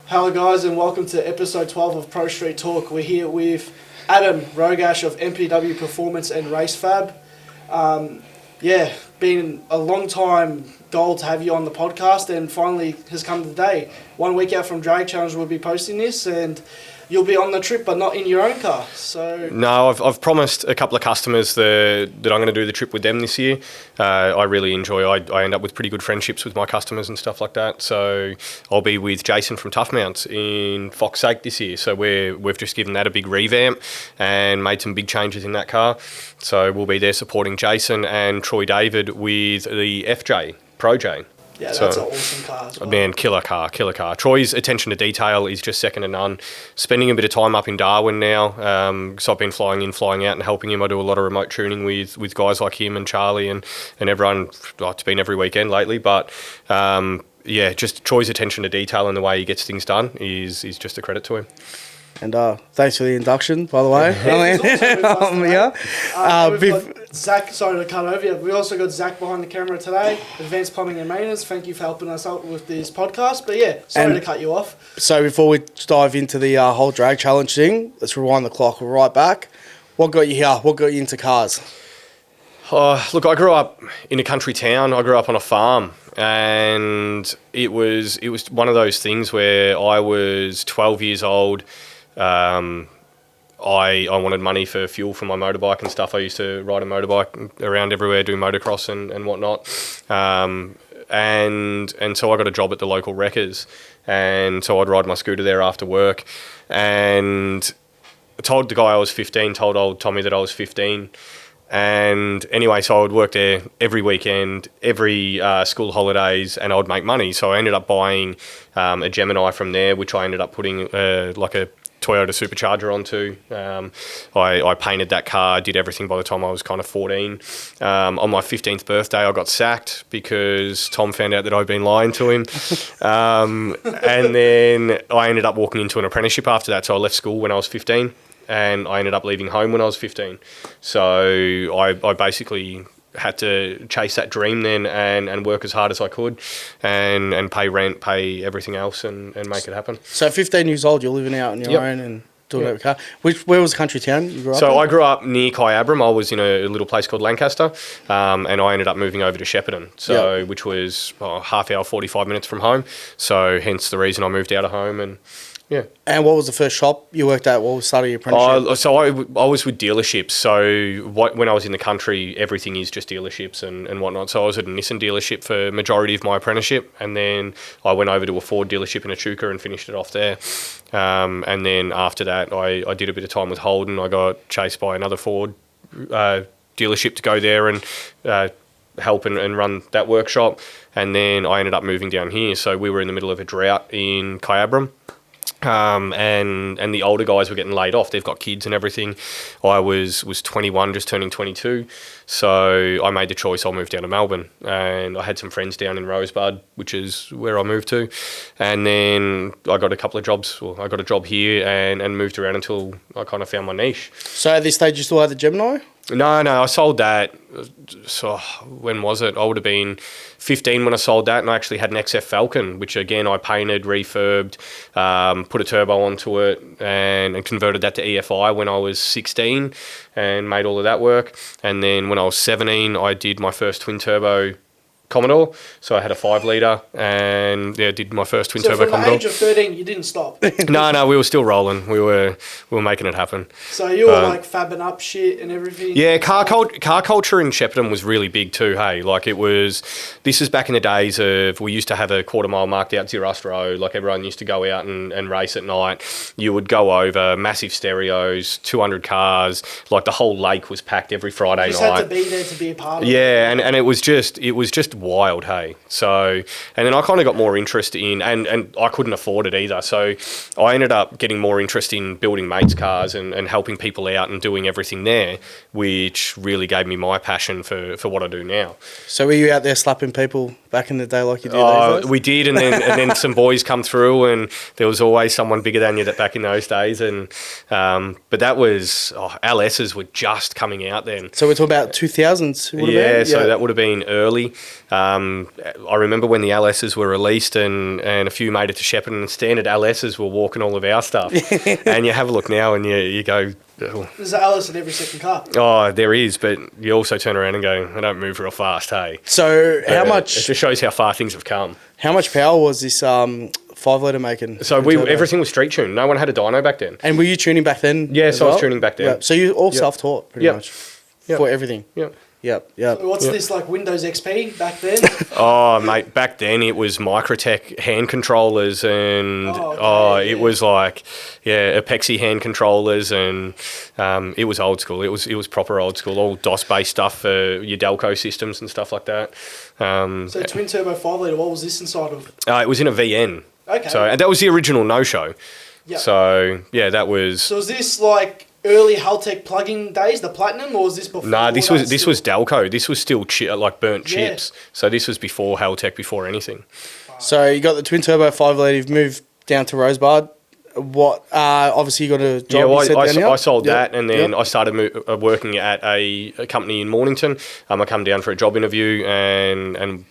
Hello guys and welcome to episode 12 of Prostreet Talk. We're here with Adam Rogash of MPW Performance and Race Fab. Been a long time goal to have you on the podcast and finally has come today. 1 week out from Drag Challenge we'll be posting this and you'll be on the trip but not in your own car. So no, I've promised a couple of customers that I'm going to do the trip with them this year. I really enjoy. I end up with pretty good friendships with my customers and stuff like that. So I'll be with Jason from Tough Mounts in Fox Lake this year. So we've just given that a big revamp and made some big changes in that car. So we'll be there supporting Jason and Troy David with the FJ Pro J. Yeah, that's an awesome car as well. Man, killer car. Troy's attention to detail is just second to none. Spending a bit of time up in Darwin now, so I've been flying in, flying out and helping him. I do a lot of remote tuning with guys like him and Charlie and everyone. Well, it's been every weekend lately, but just Troy's attention to detail and the way he gets things done is just a credit to him. And thanks for the induction, by the way. We've got Zach, sorry to cut over you. We also got Zach behind the camera today, Advanced Plumbing and Maintenance. Thank you for helping us out with this podcast. But sorry to cut you off. So before we dive into the whole drag challenge thing, let's rewind the clock. We're right back. What got you here? What got you into cars? Look, I grew up in a country town. I grew up on a farm. And it was one of those things where I was 12 years old. I wanted money for fuel for my motorbike and stuff. I used to ride a motorbike around everywhere, do motocross and whatnot. And so I got a job at the local wreckers. And so I'd ride my scooter there after work. And I told the guy I was 15, told old Tommy that I was 15. And anyway, so I would work there every weekend, every school holidays, and I would make money. So I ended up buying a Gemini from there, which I ended up putting like a Toyota supercharger onto. I painted that car, did everything by the time I was kind of 14. On my 15th birthday, I got sacked because Tom found out that I'd been lying to him. And then I ended up walking into an apprenticeship after that. So I left school when I was 15. And I ended up leaving home when I was 15. So I basically had to chase that dream then and work as hard as I could and pay rent, pay everything else and make it happen. So at 15 years old, you're living out on your own and doing it with a car. Where was the country town you grew up in? I grew up near Kyabram. I was in a little place called Lancaster and I ended up moving over to Shepparton, which was half hour, 45 minutes from home. So hence the reason I moved out of home and... Yeah. And what was the first shop you worked at? What was started your apprenticeship? So I was with dealerships. So when I was in the country, everything is just dealerships and whatnot. So I was at a Nissan dealership for majority of my apprenticeship. And then I went over to a Ford dealership in Echuca and finished it off there. And then after that, I did a bit of time with Holden. I got chased by another Ford dealership to go there and help and run that workshop. And then I ended up moving down here. So we were in the middle of a drought in Kyabram. And the older guys were getting laid off. They've got kids and everything. I was 21, just turning 22. So I made the choice. I'll move down to Melbourne. And I had some friends down in Rosebud, which is where I moved to. And then I got a couple of jobs. Well, I got a job here and moved around until I kind of found my niche. So at this stage, you still had the Gemini? No, I sold that. So when was it? I would have been 15 when I sold that, and I actually had an XF Falcon, which again I painted, refurbed, put a turbo onto it, and converted that to EFI when I was 16, and made all of that work. And then when I was 17, I did my first twin turbo Commodore. So I had a 5 litre and did my first twin turbo Commodore. So from the age of 13, you didn't stop? No, we were still rolling. We were making it happen. So you were like fabbing up shit and everything? Yeah, car culture in Shepparton was really big too, hey. Like this is back in the days of, we used to have a quarter mile marked out Zerust Road. Like everyone used to go out and race at night. You would go over, massive stereos, 200 cars. Like the whole lake was packed every Friday night. You just had to be there to be a part of it. Yeah, and it was just wild, hey. So, and then I kind of got more interest in, and I couldn't afford it either. So I ended up getting more interest in building mates' cars and helping people out and doing everything there, which really gave me my passion for what I do now. So were you out there slapping people back in the day like you do these days? We did, and then some boys come through, and there was always someone bigger than you back in those days. And but that was, LSs were just coming out then. So we're talking about 2000s? Yeah, so that would have been early. I remember when the LSs were released and a few made it to Shepparton, and standard LSs were walking all of our stuff. And you have a look now and you go, oh. There's an LS in every second car. Oh, there is, but you also turn around and go, I don't move real fast, hey. So how It much just shows how far things have come. how much power was this 5-litre making? So everything was street tuned. No one had a dyno back then. And were you tuning back then? Yeah, as so I was well? tuning back then. Yeah. So you all self-taught pretty Yep. much Yep. for everything. Yep. Yep. What's this, like Windows XP back then? Oh, mate, back then it was Microtech hand controllers and it was like, Apexi hand controllers and it was old school. It was proper old school, all DOS-based stuff for your Delco systems and stuff like that. So twin turbo 5-litre, what was this inside of? It was in a VN. Okay. So, and that was the original no-show. Yep. So, yeah, that was... So was this like early Haltech plug-in days, the Platinum, or was this before? Nah, this was Delco. This was still like burnt chips. So this was before Haltech, before anything. So you got the twin turbo 5-litre. You've moved down to Rosebud. What? Obviously you got a job. Yeah, well, down here? I sold that, and then Yep. I started working at a company in Mornington. I come down for a job interview and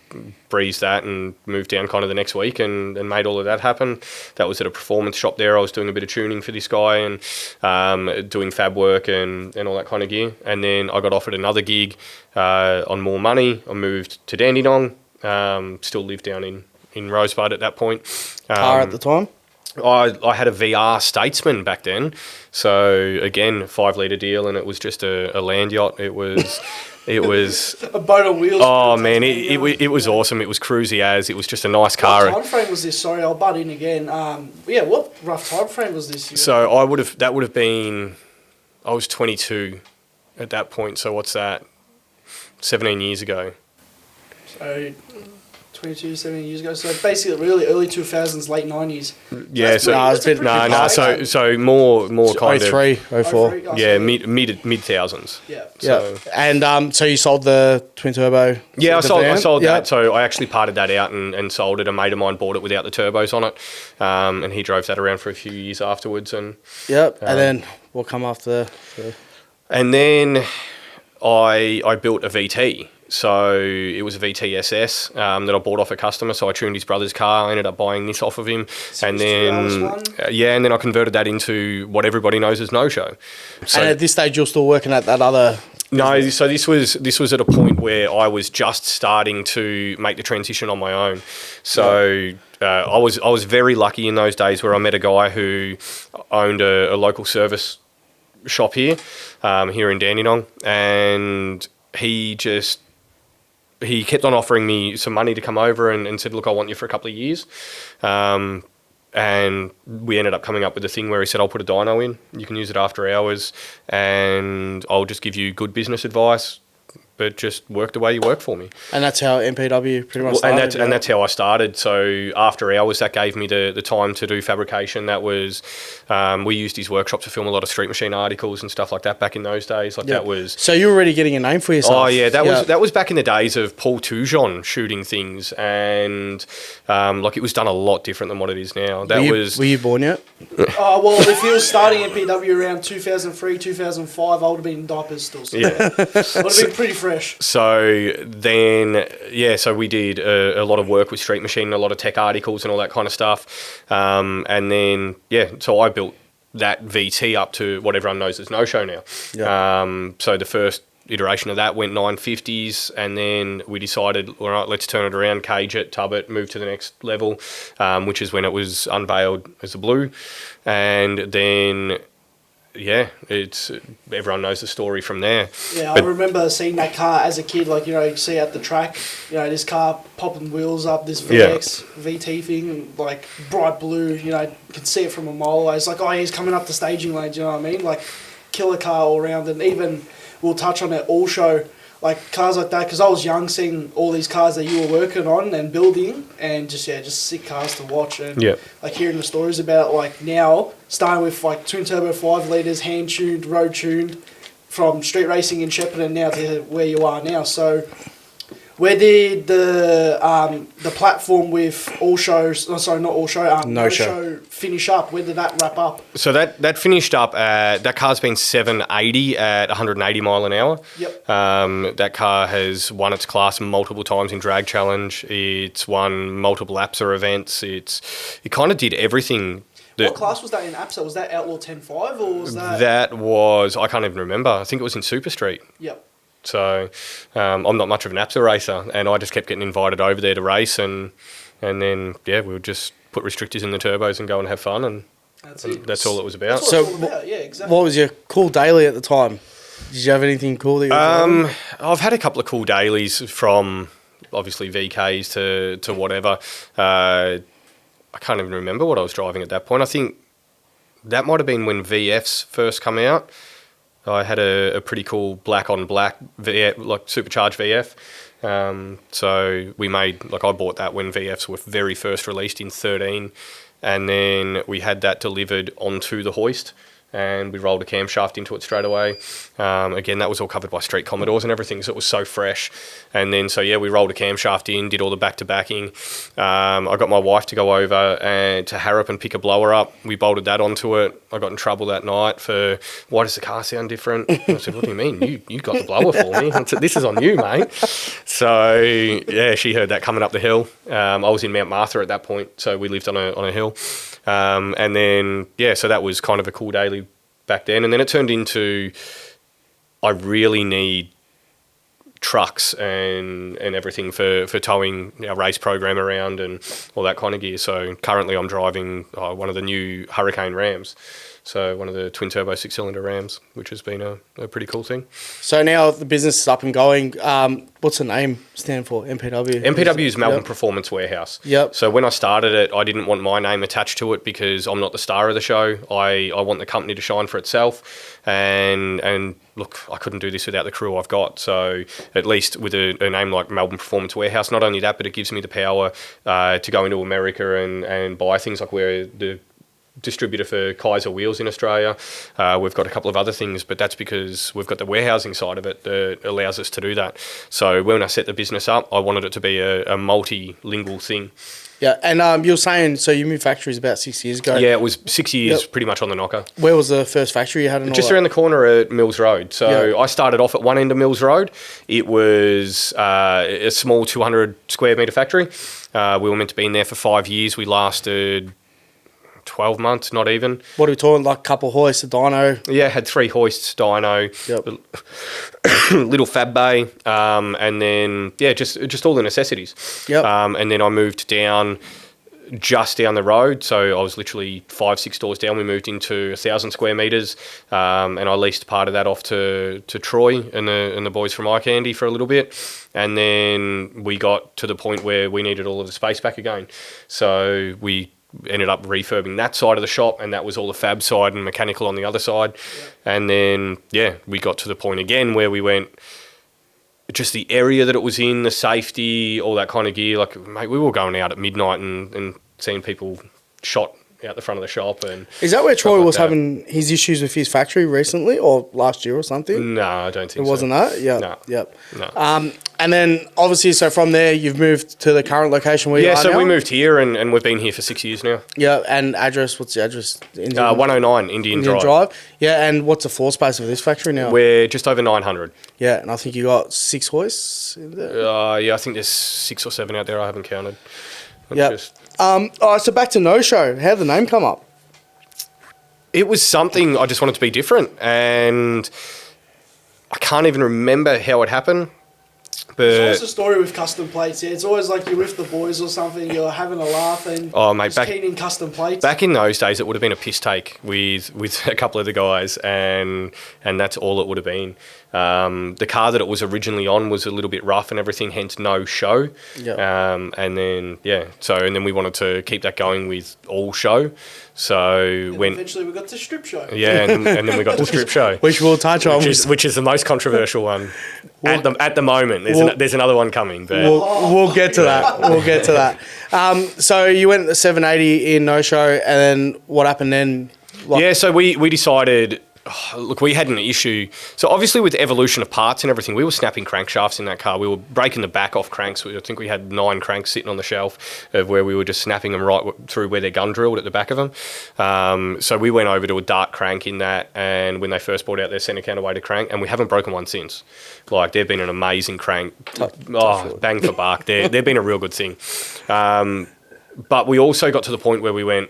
breezed that and moved down kind of the next week and made all of that happen. That was at a performance shop there. I was doing a bit of tuning for this guy and doing fab work and all that kind of gear. And then I got offered another gig on more money. I moved to Dandenong. Still lived down in Rosebud at that point. Car at the time? I had a VR Statesman back then. So, again, 5-litre deal, and it was just a land yacht. It was... a boat on wheels. Oh, man, it was awesome. It was cruisy as. It was just a nice car. What time frame was this? Sorry, I'll butt in again. What rough time frame was this? So, that would have been... I was 22 at that point. So, what's that? 17 years ago. So... 22, 17 years ago. So basically, really early 2000s, late 90s. Yeah, so more kind of 03, 04. yeah, mid thousands. Yeah. Yeah. And so you sold the twin turbo? Yeah, I sold Yeah. that. So I actually parted that out and sold it. A mate of mine bought it without the turbos on it, and he drove that around for a few years afterwards. And Yep. And then what come after? and then I built a VT. So it was a VT SS that I bought off a customer. So I tuned his brother's car. I ended up buying this off of him, and then and then I converted that into what everybody knows as No Show. So, And at this stage, you're still working at that other? no, so this was at a point where I was just starting to make the transition on my own. So I was very lucky in those days where I met a guy who owned a local service shop here in Dandenong, and he kept on offering me some money to come over and said, look, I want you for a couple of years. And we ended up coming up with a thing where he said, I'll put a dyno in. You can use it after hours and I'll just give you good business advice, but just work the way you work for me. And that's how MPW pretty much started. And that's how I started. So after hours, that gave me the time to do fabrication. That was, we used his workshop to film a lot of street machine articles and stuff like that back in those days. That was... So you were already getting a name for yourself? Oh, yeah. That was back in the days of Paul Toujon shooting things, and it was done a lot different than what it is now. Were you born yet? Well, if you were starting MPW around 2003, 2005, I would have been in diapers still. So Yeah. would have been pretty fresh. So then, so we did a lot of work with Street Machine, a lot of tech articles and all that kind of stuff. And then, so I built that VT up to what everyone knows as No Show now. Yeah. So the first iteration of that went 950s, and then we decided, all right, let's turn it around, cage it, tub it, move to the next level, which is when it was unveiled as a blue. And then... it's everyone knows the story from there. Yeah, I remember seeing that car as a kid, you see at the track, this car popping wheels up, this VX, VT thing, bright blue, you can see it from a mile away. It's like, oh, he's coming up the staging lanes, you know what I mean? Killer car all around, and even, we'll touch on it all show, cars like that, because I was young seeing all these cars that you were working on and building, and just sick cars to watch, and hearing the stories about it, now, starting with twin turbo 5 litres, hand tuned, road tuned, from street racing in Shepparton now to where you are now. So Where did the platform with all shows? Not all show. No show finish up. Where did that wrap up? So that finished up. That car's been 780 at 180 mile an hour. Yep. That car has won its class multiple times in drag challenge. It's won multiple APSA events. It kind of did everything. What class was that in APSA? Was that Outlaw 10.5 or was that? That was, I can't even remember. I think it was in Super Street. Yep. So I'm not much of an APSA racer, and I just kept getting invited over there to race, and then we would just put restrictors in the turbos and go and have fun, and that's all it was about. That's what it's all about. Yeah, exactly. What was your cool daily at the time? Did you have anything cool that you were I've had a couple of cool dailies from obviously VKs to whatever. I can't even remember what I was driving at that point. I think that might have been when VFs first come out. I had a pretty cool black on black VF, like supercharged VF. So we made, I bought that when VFs were very first released in 13, and then we had that delivered onto the hoist, and we rolled a camshaft into it straight away. Again, that was all covered by Street Commodores and everything, so it was so fresh. And then, we rolled a camshaft in, did all the back-to-backing. I got my wife to go over and to Harrop and pick a blower up. We bolted that onto it. I got in trouble that night for, why does the car sound different? I said, what do you mean? You got the blower for me. I said, this is on you, mate. So, she heard that coming up the hill. I was in Mount Martha at that point, so we lived on a hill. And then, so that was kind of a cool daily back then. And then it turned into, I really need trucks and everything for towing our race program around and all that kind of gear. So currently I'm driving one of the new Hurricane Rams. So one of the twin turbo 6-cylinder Rams, which has been a pretty cool thing. So now the business is up and going. What's the name stand for? MPW? MPW is Melbourne Performance Warehouse. Yep. So when I started it, I didn't want my name attached to it because I'm not the star of the show. I want the company to shine for itself. And look, I couldn't do this without the crew I've got. So at least with a name like Melbourne Performance Warehouse, not only that, but it gives me the power to go into America and buy things like we're the distributor for Kaiser wheels in Australia. We've got a couple of other things, but that's because we've got the warehousing side of it that allows us to do that. So when I set the business up, I wanted it to be a multilingual thing. Yeah, and you were saying, so you moved factories about 6 years ago. Yeah, it was 6 years, pretty much on the knocker. Where was the first factory you had? Just around the corner at Mills Road. So I started off at one end of Mills Road. It was a small 200 square metre factory. We were meant to be in there for 5 years. We lasted 12 months, not even. What are we talking, like a couple hoists, a dyno? Yeah, had 3 hoists, dyno, little fab bay, and then, just all the necessities. Yep. And then I moved down, just down the road, so I was literally 5-6 doors down. We moved into 1,000 square metres, and I leased part of that off to Troy and the boys from Eye Candy for a little bit. And then we got to the point where we needed all of the space back again. So we ended up refurbing that side of the shop, and that was all the fab side and mechanical on the other side. Yeah. And then, we got to the point again where we went, just the area that it was in, the safety, all that kind of gear. Like, mate, we were going out at midnight and seeing people shot out the front of the shop. And is that where Troy was having his issues with his factory recently or last year or something? No, I don't think so. It wasn't that? Yeah. No. Yep. No. And then, obviously, so from there, you've moved to the current location where you are now? Yeah, so we moved here and we've been here for 6 years now. Yeah, and address, what's the address? 109 Indian Drive. Yeah, and what's the floor space of this factory now? We're just over 900. Yeah, and I think you got 6 hoists in there? I think there's 6 or 7 out there. I haven't counted. Yeah. All right, so back to No Show. How did the name come up? It was something I just wanted to be different, and I can't even remember how it happened. But it's always a story with custom plates. Yeah, it's always like you're with the boys or something. You're having a laugh and keen in custom plates. Back in those days, it would have been a piss take with a couple of the guys, and that's all it would have been. The car that it was originally on was a little bit rough and everything, hence No Show. Yeah. And then we wanted to keep that going with All Show. So eventually we got to Strip Show. Yeah, and then we got to Strip Show, which we'll touch on, which is the most controversial one at the moment. There's another one coming, but we'll get to that. We'll get to that. So you went at the 780 in No Show, and then what happened then? So we decided look, we had an issue. So obviously with evolution of parts and everything, we were snapping crankshafts in that car. We were breaking the back off cranks. I think we had 9 cranks sitting on the shelf of where we were just snapping them right through where they're gun drilled at the back of them. So we went over to a dart crank in that, and when they first brought out their centre counterweighted crank, and we haven't broken one since. Like, they've been an amazing crank. Bang for buck. They've been a real good thing. But we also got to the point where we went,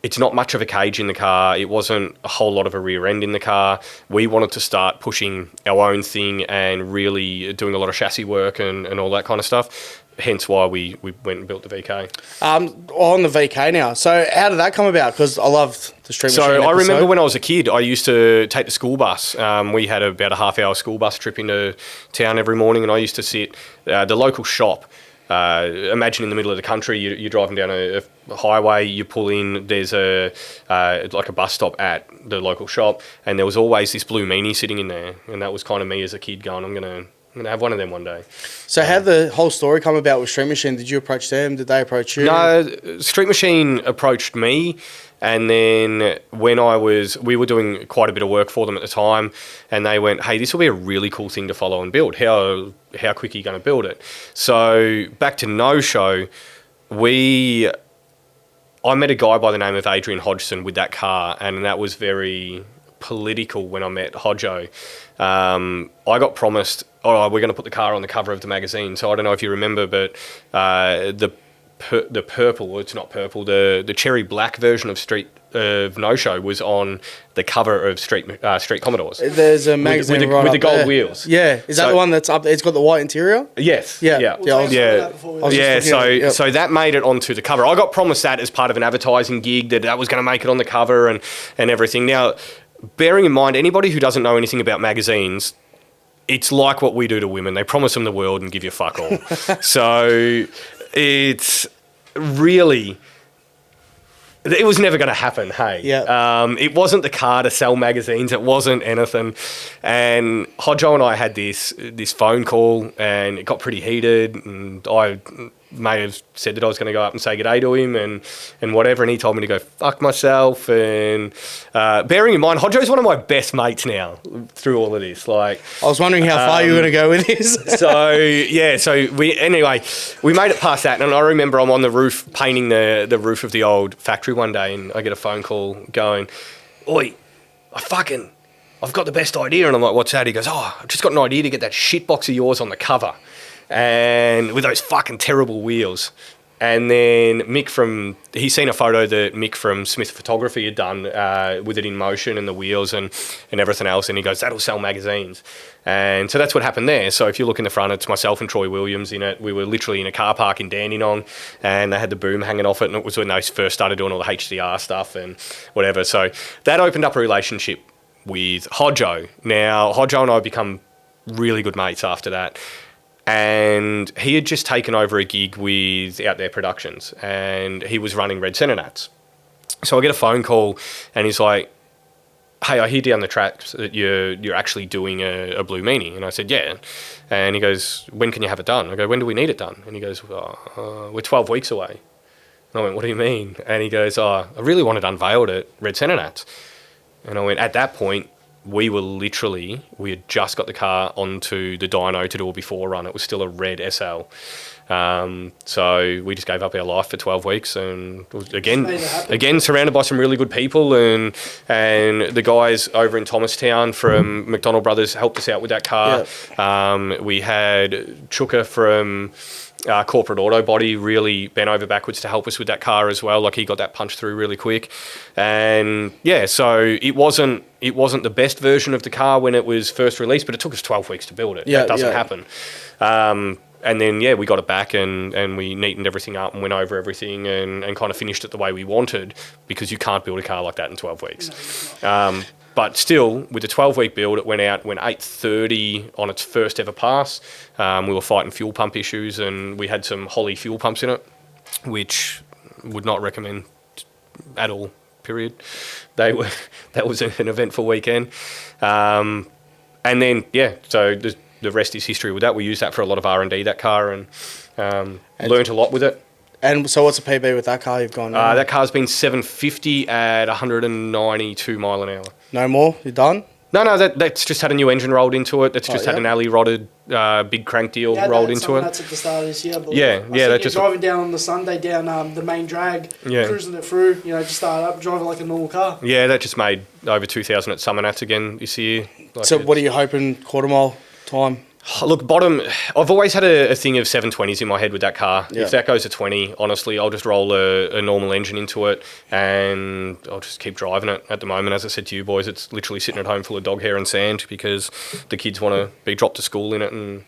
it's not much of a cage in the car. It wasn't a whole lot of a rear end in the car. We wanted to start pushing our own thing and really doing a lot of chassis work and all that kind of stuff. Hence why we went and built the VK. On the VK now. So how did that come about? Because I love the Street Machine episode. I remember when I was a kid, I used to take the school bus. We had about a half-hour school bus trip into town every morning, and I used to sit the local shop. Imagine in the middle of the country, you're driving down a highway, you pull in, there's like a bus stop at the local shop, and there was always this blue meanie sitting in there, and that was kind of me as a kid going, I'm gonna have one of them one day. So how did the whole story come about with Street Machine? Did you approach them? Did they approach you? No, Street Machine approached me. And then when we were doing quite a bit of work for them at the time, and they went, hey, this will be a really cool thing to follow and build. How quick are you going to build it? So back to No Show, I met a guy by the name of Adrian Hodgson with that car, and that was very political when I met Hodjo. I got promised, we're going to put the car on the cover of the magazine. So I don't know if you remember, but the purple, it's not purple, the cherry black version of No Show was on the cover of Street Commodores. There's a magazine with the gold there. wheels. Yeah, is that the one that's up? It's got the white interior. Yes. Yeah. So that made it onto the cover. I got promised that as part of an advertising gig that was going to make it on the cover and everything. Now, bearing in mind, anybody who doesn't know anything about magazines, it's like what we do to women. They promise them the world and give you fuck all. So it's really, it was never going to happen, hey? Yeah. It wasn't the car to sell magazines. It wasn't anything. And Hodjo and I had this phone call, and it got pretty heated, and I may have said that I was going to go up and say g'day to him and whatever, and he told me to go fuck myself. And bearing in mind, Hodjo's one of my best mates now through all of this. Like, I was wondering how far you were going to go with this. so we made it past that, and I remember I'm on the roof painting the roof of the old factory one day, and I get a phone call going, oi, I've got the best idea. And I'm like, what's that? He goes, I've just got an idea to get that shit box of yours on the cover, and with those fucking terrible wheels. And then he's seen a photo that Mick from Smith Photography had done with it in motion and the wheels and everything else. And he goes, that'll sell magazines. And so that's what happened there. So if you look in the front, it's myself and Troy Williams in it. We were literally in a car park in Dandenong, and they had the boom hanging off it. And it was when they first started doing all the HDR stuff and whatever. So that opened up a relationship with Hodjo. Now, Hodjo and I become really good mates after that. And he had just taken over a gig with Out There Productions, and he was running Red Centre Nats. So I get a phone call, and he's like, hey, I hear down the tracks that you're actually doing a Blue Meanie. And I said, yeah. And he goes, when can you have it done? I go, when do we need it done? And he goes, we're 12 weeks away. And I went, what do you mean? And he goes, I really want it unveiled at Red Centre Nats. And I went, at that point, we had just got the car onto the dyno to do a before run. It was still a red SL. So we just gave up our life for 12 weeks, and again surrounded by some really good people, and the guys over in Thomastown from McDonald Brothers helped us out with that car. Yeah. We had Chuka from Corporate Auto Body really bent over backwards to help us with that car as well. Like, he got that punched through really quick. And yeah, so it wasn't the best version of the car when it was first released, but it took us 12 weeks to build it. That doesn't happen. And then, we got it back and we neatened everything up and went over everything and kind of finished it the way we wanted, because you can't build a car like that in 12 weeks. No, but still, with the 12-week build, it went 8:30 on its first ever pass. We were fighting fuel pump issues, and we had some Holly fuel pumps in it, which would not recommend at all, period. That was an eventful weekend. And then, so the rest is history with that. We used that for a lot of R&D, that car, and learnt a lot with it. And so what's a PB with that car you've gone? That car's been 750 at 192 mile an hour. No more? You're done? No, that's just had a new engine rolled into it. That's just had an alley rotted big crank deal rolled into it. That's at the start of this year. But You're driving down on the Sunday down the main drag, cruising it through, just start up, driving like a normal car. Yeah, that just made over 2,000 at Summer Nats again this year. So what are you hoping quarter mile time? Look, I've always had a thing of 720s in my head with that car. Yeah. If that goes to 20, honestly, I'll just roll a normal engine into it and I'll just keep driving it. At the moment, as I said to you boys, it's literally sitting at home full of dog hair and sand because the kids want to be dropped to school in it and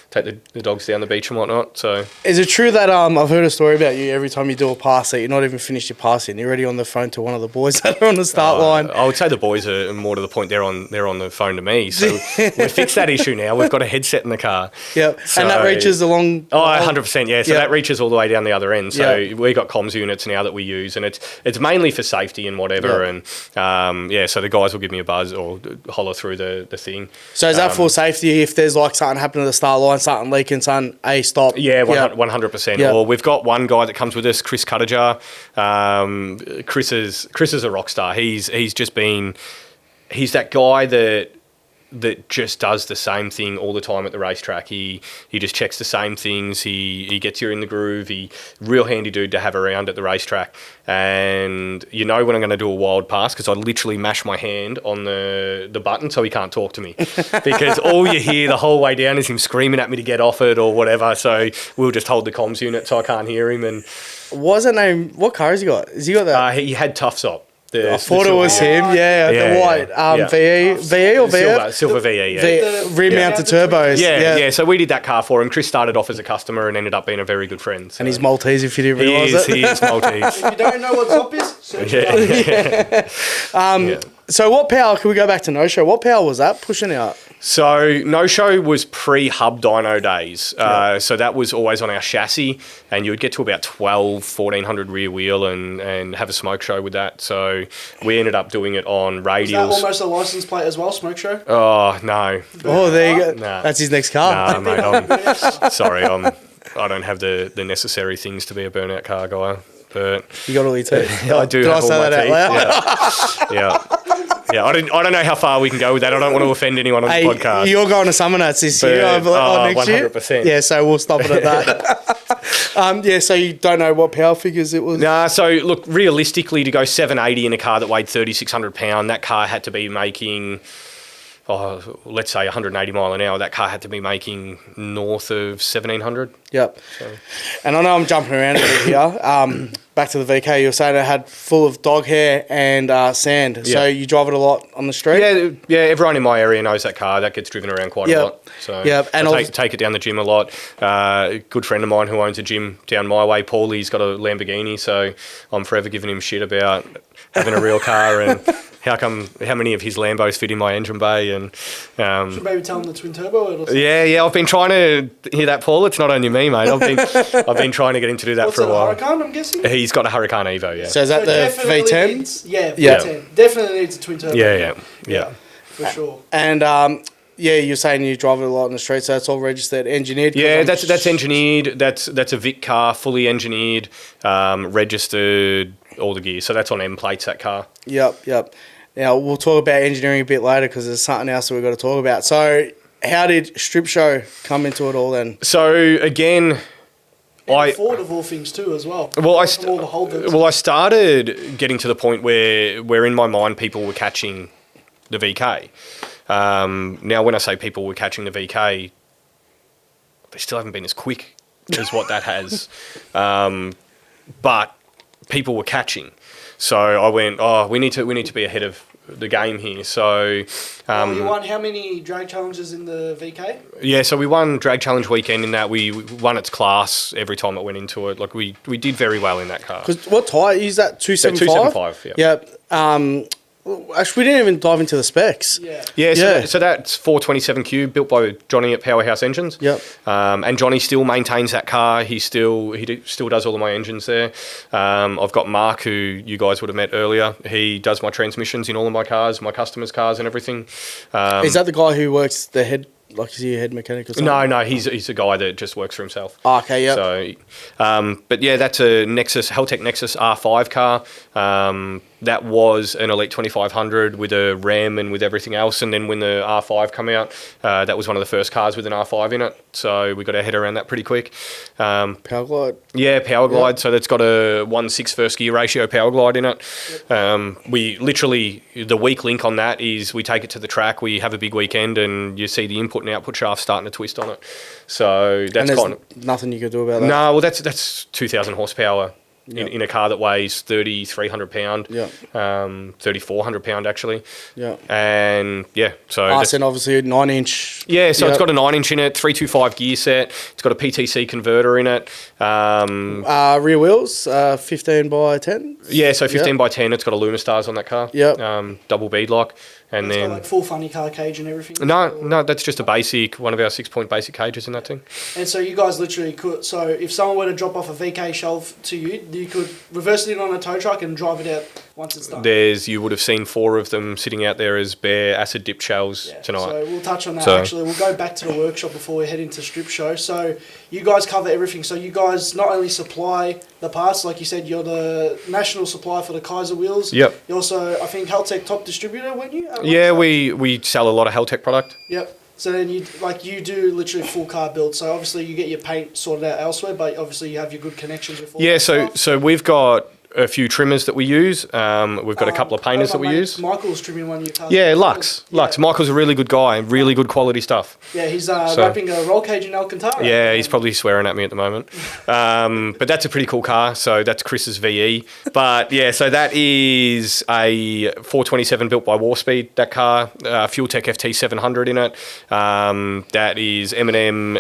take the dogs down the beach and whatnot. So, is it true that I've heard a story about you? Every time you do a pass, that you're not even finished your pass yet, you're already on the phone to one of the boys that are on the start line. I would say the boys are more to the point they're on the phone to me. So we've fixed that issue now. We've got a headset in the car. Yep, so, and that reaches along. 100%. Yeah, so that reaches all the way down the other end. So we got comms units now that we use, and it's mainly for safety and whatever. Yep. And so the guys will give me a buzz or holler through the thing. So is that for safety? If there's like something happening at the start line, something leaking, something. Stop. Yeah, 100%. Yep. Or we've got one guy that comes with us, Chris Cuttajar. Chris is a rock star. He's that guy that just does the same thing all the time at the racetrack. He just checks the same things. He gets you in the groove. Real handy dude to have around at the racetrack. And when I'm going to do a wild pass, because I literally mash my hand on the button so he can't talk to me. Because all you hear the whole way down is him screaming at me to get off it or whatever. So we'll just hold the comms unit so I can't hear him. And what's that name? What car has he got? Has he got that? He had Tufts up. I thought it was him, the white VE or VE? Silver VE, yeah. Rear-mounted turbos. Yeah, so we did that car for him. Chris started off as a customer and ended up being a very good friend. So. And he's Maltese, if you didn't realise it. He is Maltese. If you don't know what Zop is, search it up. So what power, can we go back to No Show, what power was that pushing out? So No Show was pre-hub dyno days. So that was always on our chassis and you would get to about 1400 rear wheel and have a smoke show with that. So we ended up doing it on radials. Is that almost a license plate as well, smoke show? Oh, no. Oh, there you go. Nah. That's his next car. Nah, mate, sorry, I don't have the necessary things to be a burnout car guy. But you got all your teeth. I do. Did have I say all my that teeth. out loud? Yeah. I don't know how far we can go with that. I don't want to offend anyone on the podcast. You're going to Summer Nats this year, next 100%. year? Yeah, so we'll stop it at that. So you don't know what power figures it was? Nah, so look, realistically, to go 780 in a car that weighed 3,600 pounds, that car had to be making, let's say 180 mile an hour. That car had to be making north of 1,700. Yep. So. And I know I'm jumping around a bit here. Back to the VK, you were saying it had full of dog hair and sand. Yeah. So you drive it a lot on the street? Yeah. Everyone in my area knows that car. That gets driven around quite a lot. So and I take it down the gym a lot. A good friend of mine who owns a gym down my way, Paul, he's got a Lamborghini. So I'm forever giving him shit about having a real car and how many of his Lambos fit in my engine bay. And should maybe tell him the twin turbo or something. Yeah. I've been trying to hear that, Paul. It's not only me, mate. I've been trying to get him to do that for a while. Hurricane, I'm guessing? He's got a Hurricane Evo, yeah. So is that the V10? V10. Definitely needs a twin turbo. Yeah. For sure. And you're saying you drive it a lot on the street, so that's all registered, engineered? Yeah, that's engineered. That's a Vic car, fully engineered, registered, all the gear. So that's on M plates, that car. Yep. Now, we'll talk about engineering a bit later because there's something else that we've got to talk about. So how did Strip Show come into it all then? So, again... Ford of all things too as well. Well, I started getting to the point where in my mind people were catching the VK. Now, when I say people were catching the VK, they still haven't been as quick as what that has. But people were catching. So I went, we need to be ahead of the game here. So you won how many drag challenges in the VK? Yeah, so we won drag challenge weekend in that. We won its class every time it went into it. Like we did very well in that car. Because what tyre is that? 275? 275. Yeah. Actually, we didn't even dive into the specs. So that's 427 Cube built by Johnny at Powerhouse Engines. Yep. And Johnny still maintains that car. He still does all of my engines there. I've got Mark, who you guys would have met earlier. He does my transmissions in all of my cars, my customers' cars, and everything. Is that the guy who works the head Like, is he a head mechanic or something? No, he's a guy that just works for himself. Oh, okay, yeah. So, but yeah, that's a Heltec Nexus R5 car. That was an Elite 2500 with a RAM and with everything else. And then when the R5 came out, that was one of the first cars with an R5 in it. So we got our head around that pretty quick. Powerglide. Yeah, Powerglide. Yep. So that's got a 1/6 first gear ratio Powerglide in it. Yep. We literally, the weak link on that is we take it to the track, we have a big weekend, and you see the input and output shaft starting to twist on it. So that's kind of nothing you could do about that. No, well that's 2,000 horsepower. Yep. In a car that weighs 3,300 pound, 3,400 pound actually. Yeah. And yeah, so. And obviously a 9-inch. Yeah, so it's got a 9-inch in it, 325 gear set. It's got a PTC converter in it. Rear wheels, 15 by 10. Yeah, so 15 by 10. It's got a Lumistars on that car. Yeah. Double bead lock. And it's then got like full funny car cage and everything. No, that's just a basic, one of our 6-point basic cages in that thing. And so you guys literally could, so if someone were to drop off a VK shelf to you, you could reverse it in on a tow truck and drive it out once it's done. You would have seen 4 of them sitting out there as bare acid dip shells tonight. So we'll touch on that actually. We'll go back to the workshop before we head into strip show. So you guys cover everything. So you guys not only supply the parts, like you said, you're the national supplier for the Kaiser wheels. Yep. You're also, I think, Heltec top distributor, weren't you? Yeah, we sell a lot of Heltec product. Yep. So then you do literally full car build. So obviously you get your paint sorted out elsewhere, but obviously you have your good connections with all that stuff. So we've got a few trimmers that we use. We've got a couple of painters that we use. Michael's trimming one of your cars. Yeah, Lux. Michael's a really good guy. Really good quality stuff. Yeah, he's wrapping a roll cage in Alcantara. Yeah, he's probably swearing at me at the moment. But that's a pretty cool car. So that's Chris's VE. But yeah, so that is a 427 built by Warspeed, that car. Fuel-Tech FT700 in it. That is M&M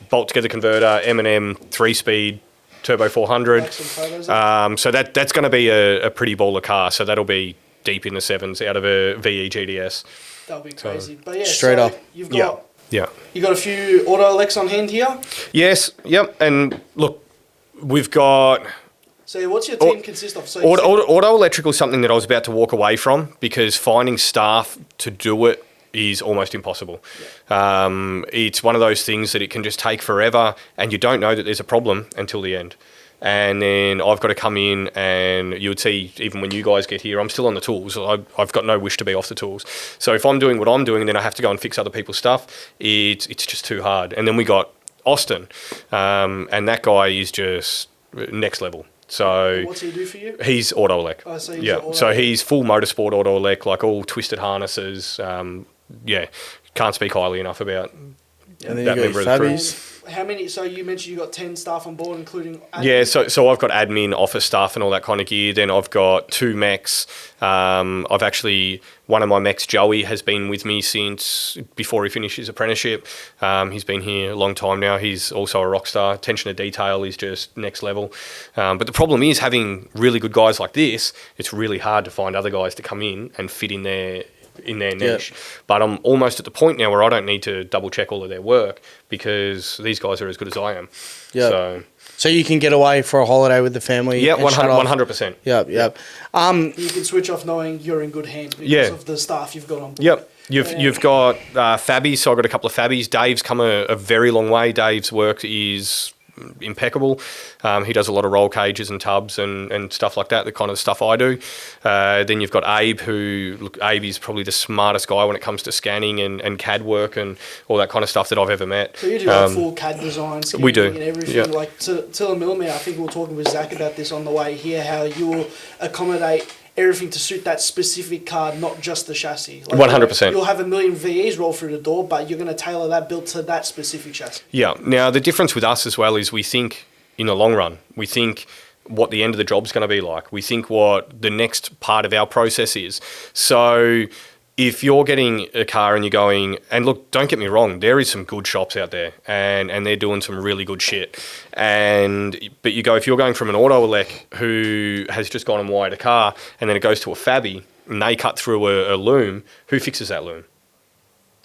bolt together converter, M&M 3-speed, Turbo 400. So that's going to be a pretty baller car. So that'll be deep in the 7s out of a VE GDS. That'll be crazy. But yeah, straight up. You've got you got a few auto elects on hand here. Yes. Yep. And look, we've got. So what's your team consist of? So auto electrical is something that I was about to walk away from because finding staff to do it is almost impossible. Yeah. It's one of those things that it can just take forever and you don't know that there's a problem until the end. And then I've got to come in and you would see, even when you guys get here, I'm still on the tools. I've got no wish to be off the tools. So if I'm doing what I'm doing and then I have to go and fix other people's stuff, it's just too hard. And then we got Austin, and that guy is just next level. So what's he do for you? He's auto elec. Oh, so he's so he's full motorsport auto elec, like all twisted harnesses. Can't speak highly enough about and then that you member of the crew. How many? So you mentioned you got 10 staff on board, including admin? Yeah, so I've got admin, office staff, and all that kind of gear. Then I've got 2 mechs. I've actually one of my mechs, Joey, has been with me since before he finished his apprenticeship. He's been here a long time now. He's also a rock star. Attention to detail is just next level. But the problem is having really good guys like this. It's really hard to find other guys to come in and fit in their niche. But I'm almost at the point now where I don't need to double check all of their work because these guys are as good as I am. So you can get away for a holiday with the family. Yeah, 100%. Yep. You can switch off knowing you're in good hands because of the staff you've got on board. Yep. You've got Fabbies, so I've got a couple of Fabbies. Dave's come a very long way. Dave's work is impeccable. He does a lot of roll cages and tubs and stuff like that, the kind of stuff I do. Then you've got Abe, Abe is probably the smartest guy when it comes to scanning and CAD work and all that kind of stuff that I've ever met. So you do like full CAD designs, we do, and everything, like to the millimeter. I think we were talking with Zach about this on the way here, how you will accommodate everything to suit that specific car, not just the chassis. 100%. You'll have a million VEs roll through the door, but you're going to tailor that build to that specific chassis. Yeah. Now, the difference with us as well is we think in the long run. We think what the end of the job's going to be like. We think what the next part of our process is. So if you're getting a car and you're going, and look, don't get me wrong, there is some good shops out there and they're doing some really good shit. But you go, if you're going from an auto elec who has just gone and wired a car and then it goes to a Fabby and they cut through a loom, who fixes that loom?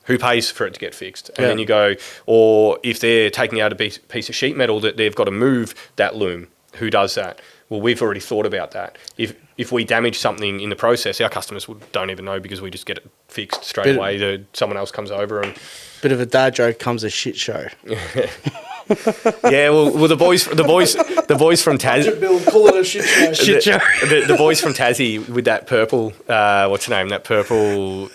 Who pays for it to get fixed? And then you go, or if they're taking out a piece of sheet metal that they've got to move that loom, who does that? Well, we've already thought about that. If we damage something in the process, our customers don't even know because we just get it fixed straight away. Someone else comes over and... Bit of a dad joke, comes a shit show. Yeah, well, the boys from Tassie, call it a shit show. Shit show. The boys from Tassie with that purple, what's the name? That purple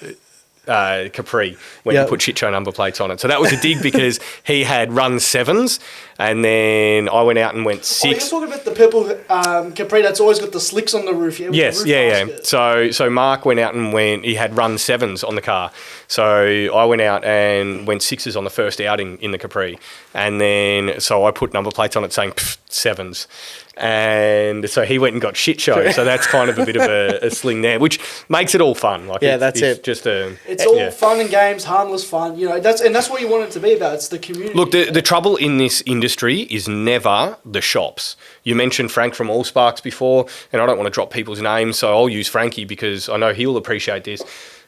Capri when you put shit show number plates on it. So that was a dig because he had run 7s, and then I went out and went 6. Oh, you're talking about the purple Capri that's always got the slicks on the roof. Yeah, yes, yeah. So Mark went out and he had run 7s on the car. So I went out and went 6s on the first outing in the Capri, and then so I put number plates on it saying 7s. And so he went and got shit show. So that's kind of a bit of a sling there, which makes it all fun. Like that's it. Just it's all fun and games, harmless fun. You know, that's what you want it to be about. It's the community. Look, the trouble in this industry is never the shops. You mentioned Frank from Allsparks before, and I don't want to drop people's names, so I'll use Frankie because I know he'll appreciate this.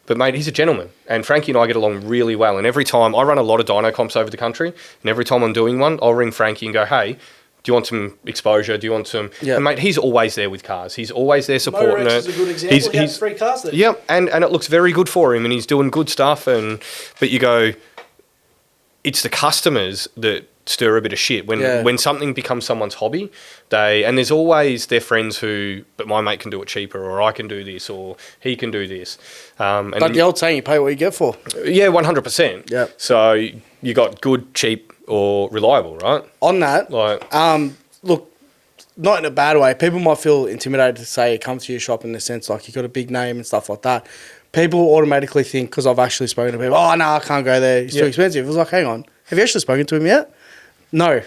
But, mate, he's a gentleman. And Frankie and I get along really well. And every time, I run a lot of dyno comps over the country, and every time I'm doing one, I'll ring Frankie and go, hey, do you want some exposure? Do you want some... Yeah. And, mate, he's always there with cars. He's always there supporting Motorex is a good example. He has 3 cars there. Yeah, and it looks very good for him, and he's doing good stuff. But you go, it's the customers that stir a bit of shit. When something becomes someone's hobby, and there's always their friends who, but my mate can do it cheaper, or I can do this, or he can do this. But the old saying, you pay what you get for. Yeah, 100%. Yeah. So you got good, cheap, or reliable, right? On that, look, not in a bad way. People might feel intimidated to say come to your shop in the sense like you got a big name and stuff like that. People automatically think, because I've actually spoken to people, oh no, I can't go there. It's too expensive. It was like, hang on, have you actually spoken to him yet? No.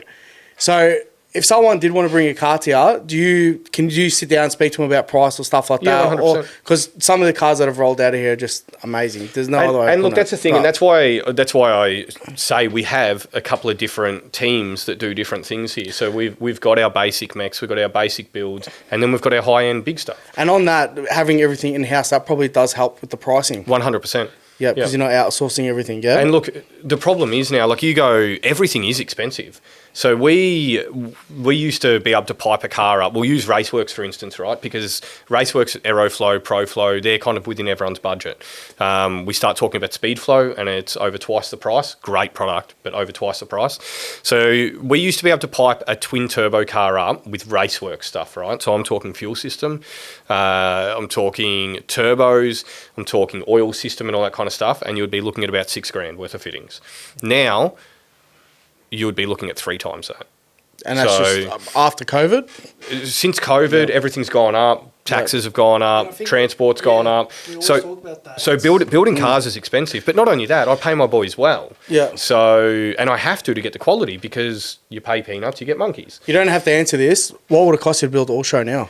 So if someone did want to bring a car to you, can you sit down and speak to them about price or stuff like that? 100%. Because some of the cars that have rolled out of here are just amazing. There's no other way. And look, that's the thing, and that's why I say we have a couple of different teams that do different things here. So we've got our basic mechs, we've got our basic builds, and then we've got our high-end big stuff. And on that, having everything in-house, that probably does help with the pricing. 100%. Yeah, because you're not outsourcing everything, yeah? And look, the problem is now, like you go, everything is expensive. So we used to be able to pipe a car up. We'll use Raceworks, for instance, right? Because Raceworks, Aeroflow, ProFlow, they're kind of within everyone's budget. We start talking about Speedflow, and it's over twice the price. Great product, but over twice the price. So we used to be able to pipe a twin-turbo car up with Raceworks stuff, right? So I'm talking fuel system, I'm talking turbos, I'm talking oil system and all that kind of stuff, and you would be looking at about $6,000 worth of fittings. Now, you would be looking at 3 times that. And that's just after COVID? Since COVID, everything's gone up. Taxes have gone up. Transport's gone up. So building cars is expensive. But not only that, I pay my boys well. Yeah. So, and I have to get the quality because you pay peanuts, you get monkeys. You don't have to answer this. What would it cost you to build All Show now?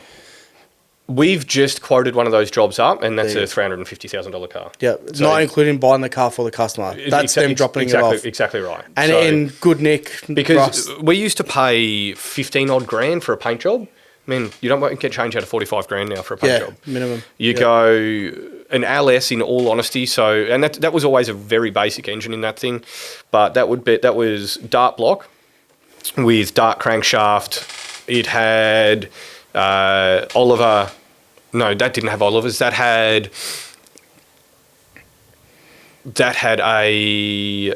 We've just quoted one of those jobs up, and that's a $350,000 car. Yeah, it's not including buying the car for the customer. That's them dropping it off. Exactly right. And in good nick. Because we used to pay 15 odd grand for a paint job. I mean, you don't get change out of 45 grand now for a paint job. Minimum. You go an LS in all honesty. So, and that was always a very basic engine in that thing, but that was dart block with dart crankshaft. It had Oliver. No, that didn't have Olivers. That had a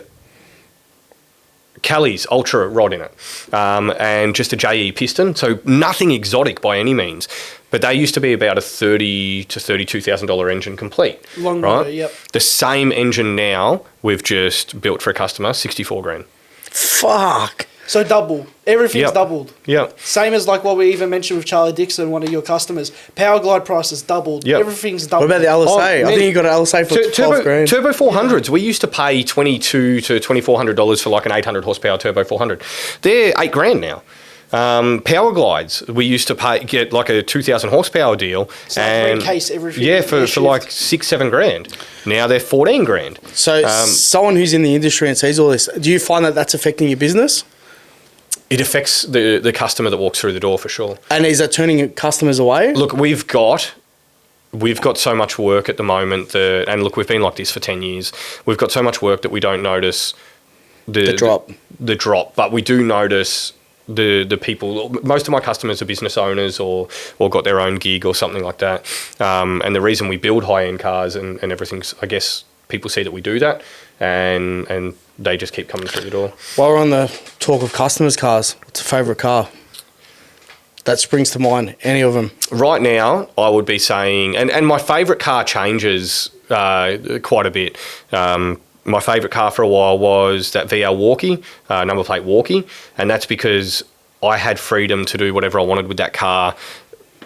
Callie's Ultra rod in it, and just a JE piston. So nothing exotic by any means. But they used to be about a $30,000 to $32,000 engine complete. Long right? motor, yep. The same engine now we've just built for a customer, $64,000. Fuck. So double. Everything's doubled. Yeah. Same as like what we even mentioned with Charlie Dixon, one of your customers. Power Glide prices doubled. Yep. Everything's doubled. What about the LSA? I think you got an LSA for $12,000. Turbo 400s. We used to pay $2,200 to $2,400 for like an 800 horsepower Turbo 400. They're $8,000 now. Power Glides, we used to get like a 2,000 horsepower deal, so and case everything. Yeah, for like $6,000-7,000. Now they're $14,000. So someone who's in the industry and sees all this, do you find that that's affecting your business? It affects the customer that walks through the door for sure. And is that turning customers away? Look, we've got so much work at the moment and look, we've been like this for 10 years. We've got so much work that we don't notice the drop, but we do notice the people. Most of my customers are business owners or got their own gig or something like that. And the reason we build high-end cars and everything, I guess people see that we do that, and they just keep coming through the door. While we're on the talk of customers' cars, what's your favourite car that springs to mind? Any of them? Right now, I would be saying, and my favourite car changes quite a bit. My favourite car for a while was that VL Walkie, number plate Walkie, and that's because I had freedom to do whatever I wanted with that car,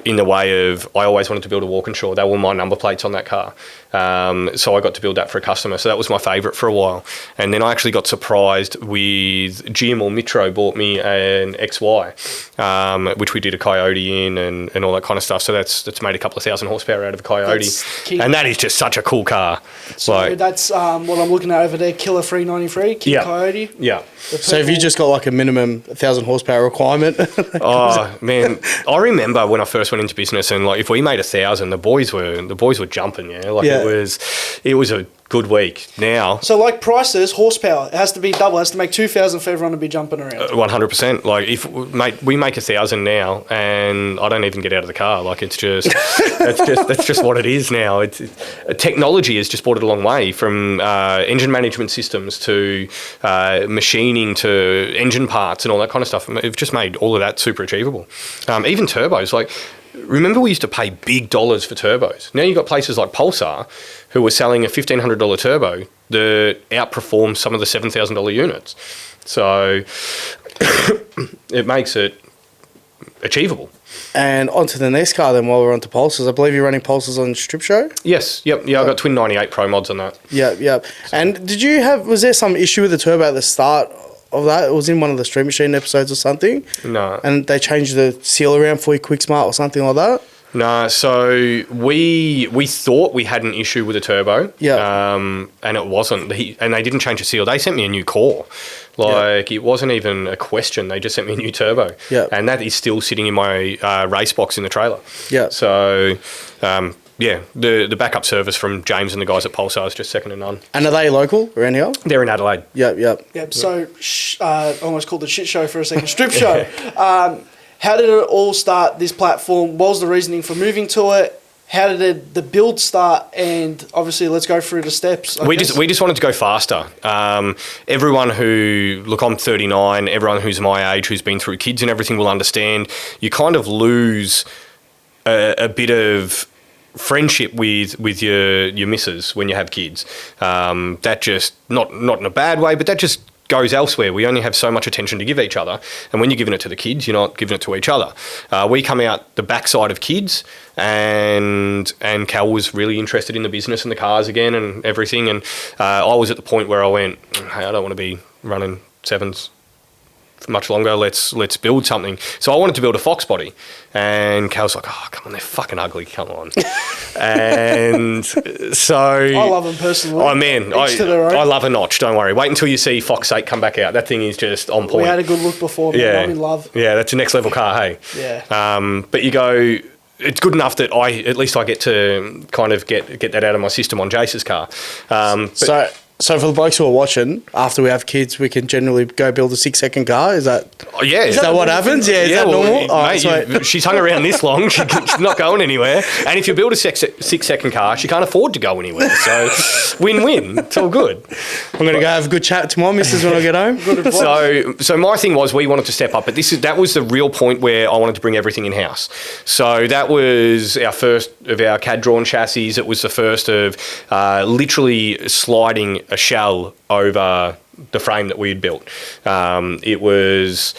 in the way of, I always wanted to build a Walkinshaw. They were my number plates on that car. So I got to build that for a customer. So that was my favourite for a while. And then I actually got surprised with Jim or Mitro bought me an XY, which we did a Coyote in and all that kind of stuff. So that's made a couple of 1,000 horsepower out of a Coyote. And that is just such a cool car. So that's what I'm looking at over there, Killer 393, King Coyote. Yeah. So have you just got like a minimum 1,000 horsepower requirement? Oh man, I remember when I first went into business, and like if we made 1,000, the boys were jumping. It was a good week. Now, so like prices, horsepower, it has to be double. It has to make 2,000 for everyone to be jumping around. 100%. Like if we make 1,000 now, and I don't even get out of the car. Like it's just that's just what it is now. Technology has just brought it a long way, from engine management systems to machining to engine parts and all that kind of stuff. It's just made all of that super achievable. Even turbos, like. Remember, we used to pay big dollars for turbos. Now you've got places like Pulsar who are selling a $1,500 turbo that outperforms some of the $7,000 units. So it makes it achievable. And onto the next car then, while we're onto Pulsars. I believe you're running Pulsars on Strip Show? Yes, yep. Yeah, I got Twin 98 Pro mods on that. Yep. And was there some issue with the turbo at the start of that? It was in one of the Street Machine episodes or something? No. And they changed the seal around for you, Quick Smart or something like that? No, so we thought we had an issue with the turbo, and it wasn't. And they didn't change the seal. They sent me a new core. It wasn't even a question. They just sent me a new turbo, and that is still sitting in my race box in the trailer. Yeah. So, the backup service from James and the guys at Pulsar is just second to none. And are they local around here? They're in Adelaide. Yep. So, I almost called it shit show for a second. Strip show. How did it all start, this platform? What was the reasoning for moving to it? How did the build start? And obviously, let's go through the steps. We just wanted to go faster. Everyone I'm 39, everyone who's my age, who's been through kids and everything will understand. You kind of lose a bit of friendship with your missus when you have kids. That just, not in a bad way, but that just goes elsewhere. We only have so much attention to give each other, and when you're giving it to the kids, you're not giving it to each other. We come out the backside of kids, and Cal was really interested in the business and the cars again and everything, and I was at the point where I went, hey, I don't want to be running sevens for much longer. Let's build something. So I wanted to build a Fox body, and Cal's like, oh, come on, they're fucking ugly, come on. And so I love them personally. Oh man, I love a notch, don't worry. Wait until you see Fox 8 come back out. That thing is just on point. We had a good look before, man. I'm in love. Yeah, that's a next level car, hey. Yeah. But you go, it's good enough that at least I get to kind of get that out of my system on Jace's car. So for the blokes who are watching, after we have kids, we can generally go build a 6-second car. Is that? Oh, yeah. Is that what happens? Yeah. Is that normal? Mate, she's hung around this long. She's not going anywhere. And if you build a 6-second car, she can't afford to go anywhere. So win-win. It's all good. I'm going to go have a good chat to my missus when I get home. So my thing was, we wanted to step up, but that was the real point where I wanted to bring everything in-house. So that was our first of our CAD-drawn chassis. It was the first of literally sliding a shell over the frame that we had built. It was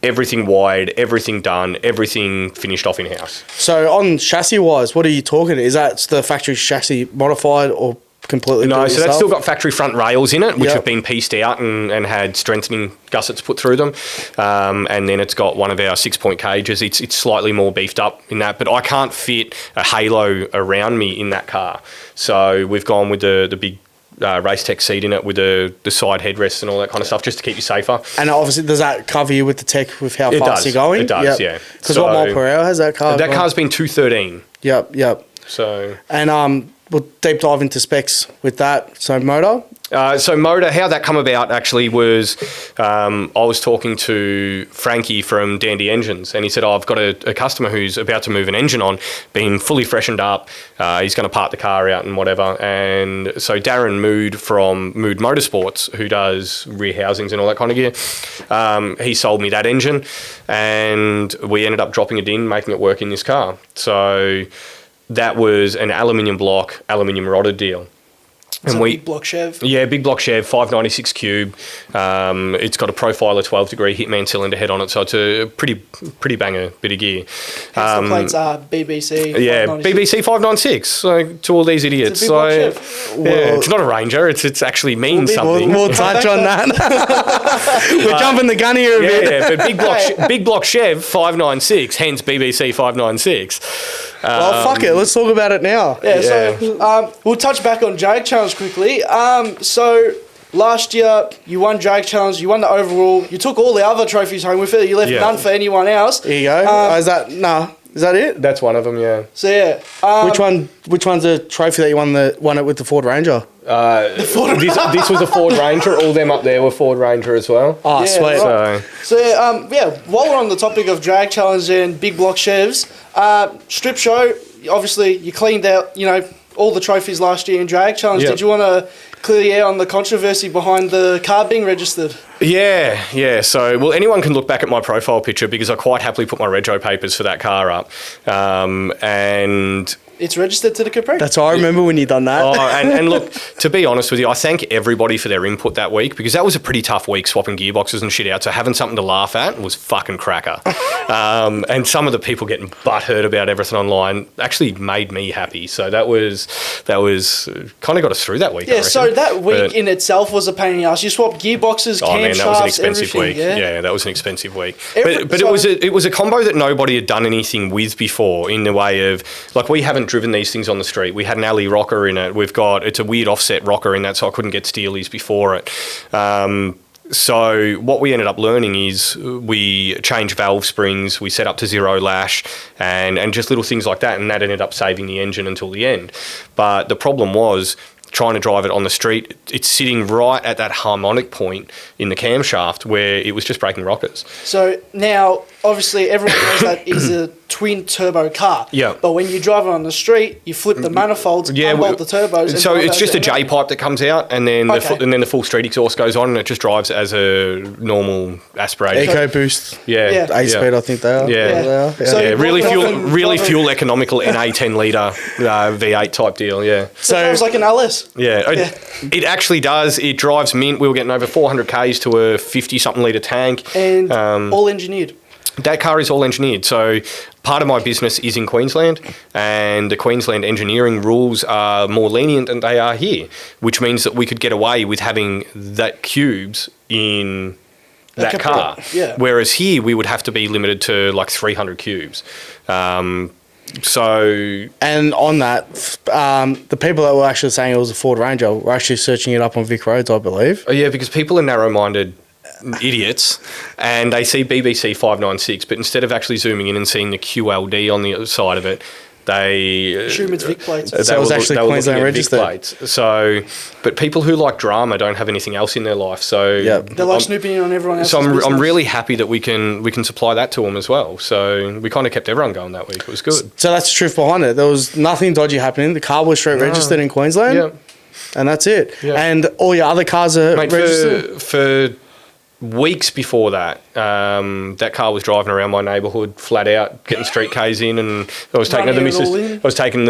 everything wide, everything done, everything finished off in-house. So on chassis-wise, what are you talking? Is that the factory chassis modified or completely No, so that's still got factory front rails in it, which have been pieced out and had strengthening gussets put through them. And then it's got one of our 6-point cages. It's slightly more beefed up in that, but I can't fit a halo around me in that car. So we've gone with the big race tech seat in it with the side headrests and all that kind of stuff, just to keep you safer. And obviously, does that cover you with the tech with how fast you're going? It does, yeah. Because what mile per hour has that car? That car's been 213. Yep. So and we'll deep dive into specs with that. So motor. So motor, how that come about actually was I was talking to Frankie from Dandy Engines, and he said, I've got a customer who's about to move an engine on, been fully freshened up. He's going to part the car out and whatever. And so Darren Mood from Mood Motorsports, who does rear housings and all that kind of gear, he sold me that engine, and we ended up dropping it in, making it work in this car. So that was an aluminium block, aluminium rodded deal. And big block Chev. Yeah, big block Chev, 596 cube. It's got a Profiler 12-degree Hitman cylinder head on it, so it's a pretty banger bit of gear. The plates are BBC. Yeah, BBC 596. So to all these idiots, It's a big block Chev. Yeah, it's not a Ranger. It's actually means something. We'll touch on that. We're jumping the gun here a bit. Yeah, but big block Chev 596, hence BBC 596. Well, fuck it. Let's talk about it now. Yeah. So we'll touch back on Drag Challenge quickly. So last year you won Drag Challenge, you won the overall, you took all the other trophies home with it. You left none for anyone else. Here you go. Is that it? That's one of them. Yeah. So yeah. Which one's the trophy that you won it with the Ford Ranger? This was a Ford Ranger. All them up there were Ford Ranger as well. Oh, Yeah, sweet. right. So while we're on the topic of Drag Challenge and big block Chevs, strip show, obviously you cleaned out, all the trophies last year in Drag Challenge. Yep. Did you want to clear the air on the controversy behind the car being registered? Yeah. So, well, anyone can look back at my profile picture because I quite happily put my rego papers for that car up. And It's registered to the Capri. That's all I remember when you done that. and look, to be honest with you, I thank everybody for their input that week because that was a pretty tough week swapping gearboxes and shit out. So having something to laugh at was fucking cracker. And some of the people getting butthurt about everything online actually made me happy. So that was kind of got us through that week. Yeah, so that week in itself was a pain in the ass. You swapped gearboxes, camshafts, that was an expensive week. everything. Yeah, that was an expensive week. But it was a combo that nobody had done anything with before in the way of, like, we haven't driven these things on the street. We had an alley rocker in it. It's a weird offset rocker in that, so I couldn't get steelies before it. So what we ended up learning is we changed valve springs, we set up to zero lash, and just little things like that, and that ended up saving the engine until the end. But the problem was trying to drive it on the street. It's sitting right at that harmonic point in the camshaft where it was just breaking rockers. So now, obviously, everyone knows that is a twin turbo car. Yeah. But when you drive it on the street, you flip the manifolds, unbolt the turbos. And so it's just a J pipe that comes out, and then the full street exhaust goes on, and it just drives as a normal aspirator. EcoBoost. Yeah. 8-speed, I think they are. Yeah. So really fuel economical NA10 litre V8 type deal. Yeah. So it was like an LS. Yeah. It actually does. It drives mint. We were getting over 400 Ks to a 50-something litre tank. And all engineered. That car is all engineered. So part of my business is in Queensland, and the Queensland engineering rules are more lenient than they are here, which means that we could get away with having that cubes in that car. Yeah. Whereas here we would have to be limited to like 300 cubes. And on that, the people that were actually saying it was a Ford Ranger were actually searching it up on Vic Roads, I believe. Yeah, because people are narrow-minded idiots, and they see BBC 596, but instead of actually zooming in and seeing the QLD on the other side of it, they assume it's Vic plates. So it was actually Queensland registered. So, but people who like drama don't have anything else in their life. So they're like snooping in on everyone else. So I'm really happy that we can supply that to them as well. So we kind of kept everyone going that week. It was good. So that's the truth behind it. There was nothing dodgy happening. The car was straight registered in Queensland. Yeah. And that's it. Yeah. And all your other cars are registered. For weeks before that, that car was driving around my neighbourhood flat out, getting street Ks in, and I was taking the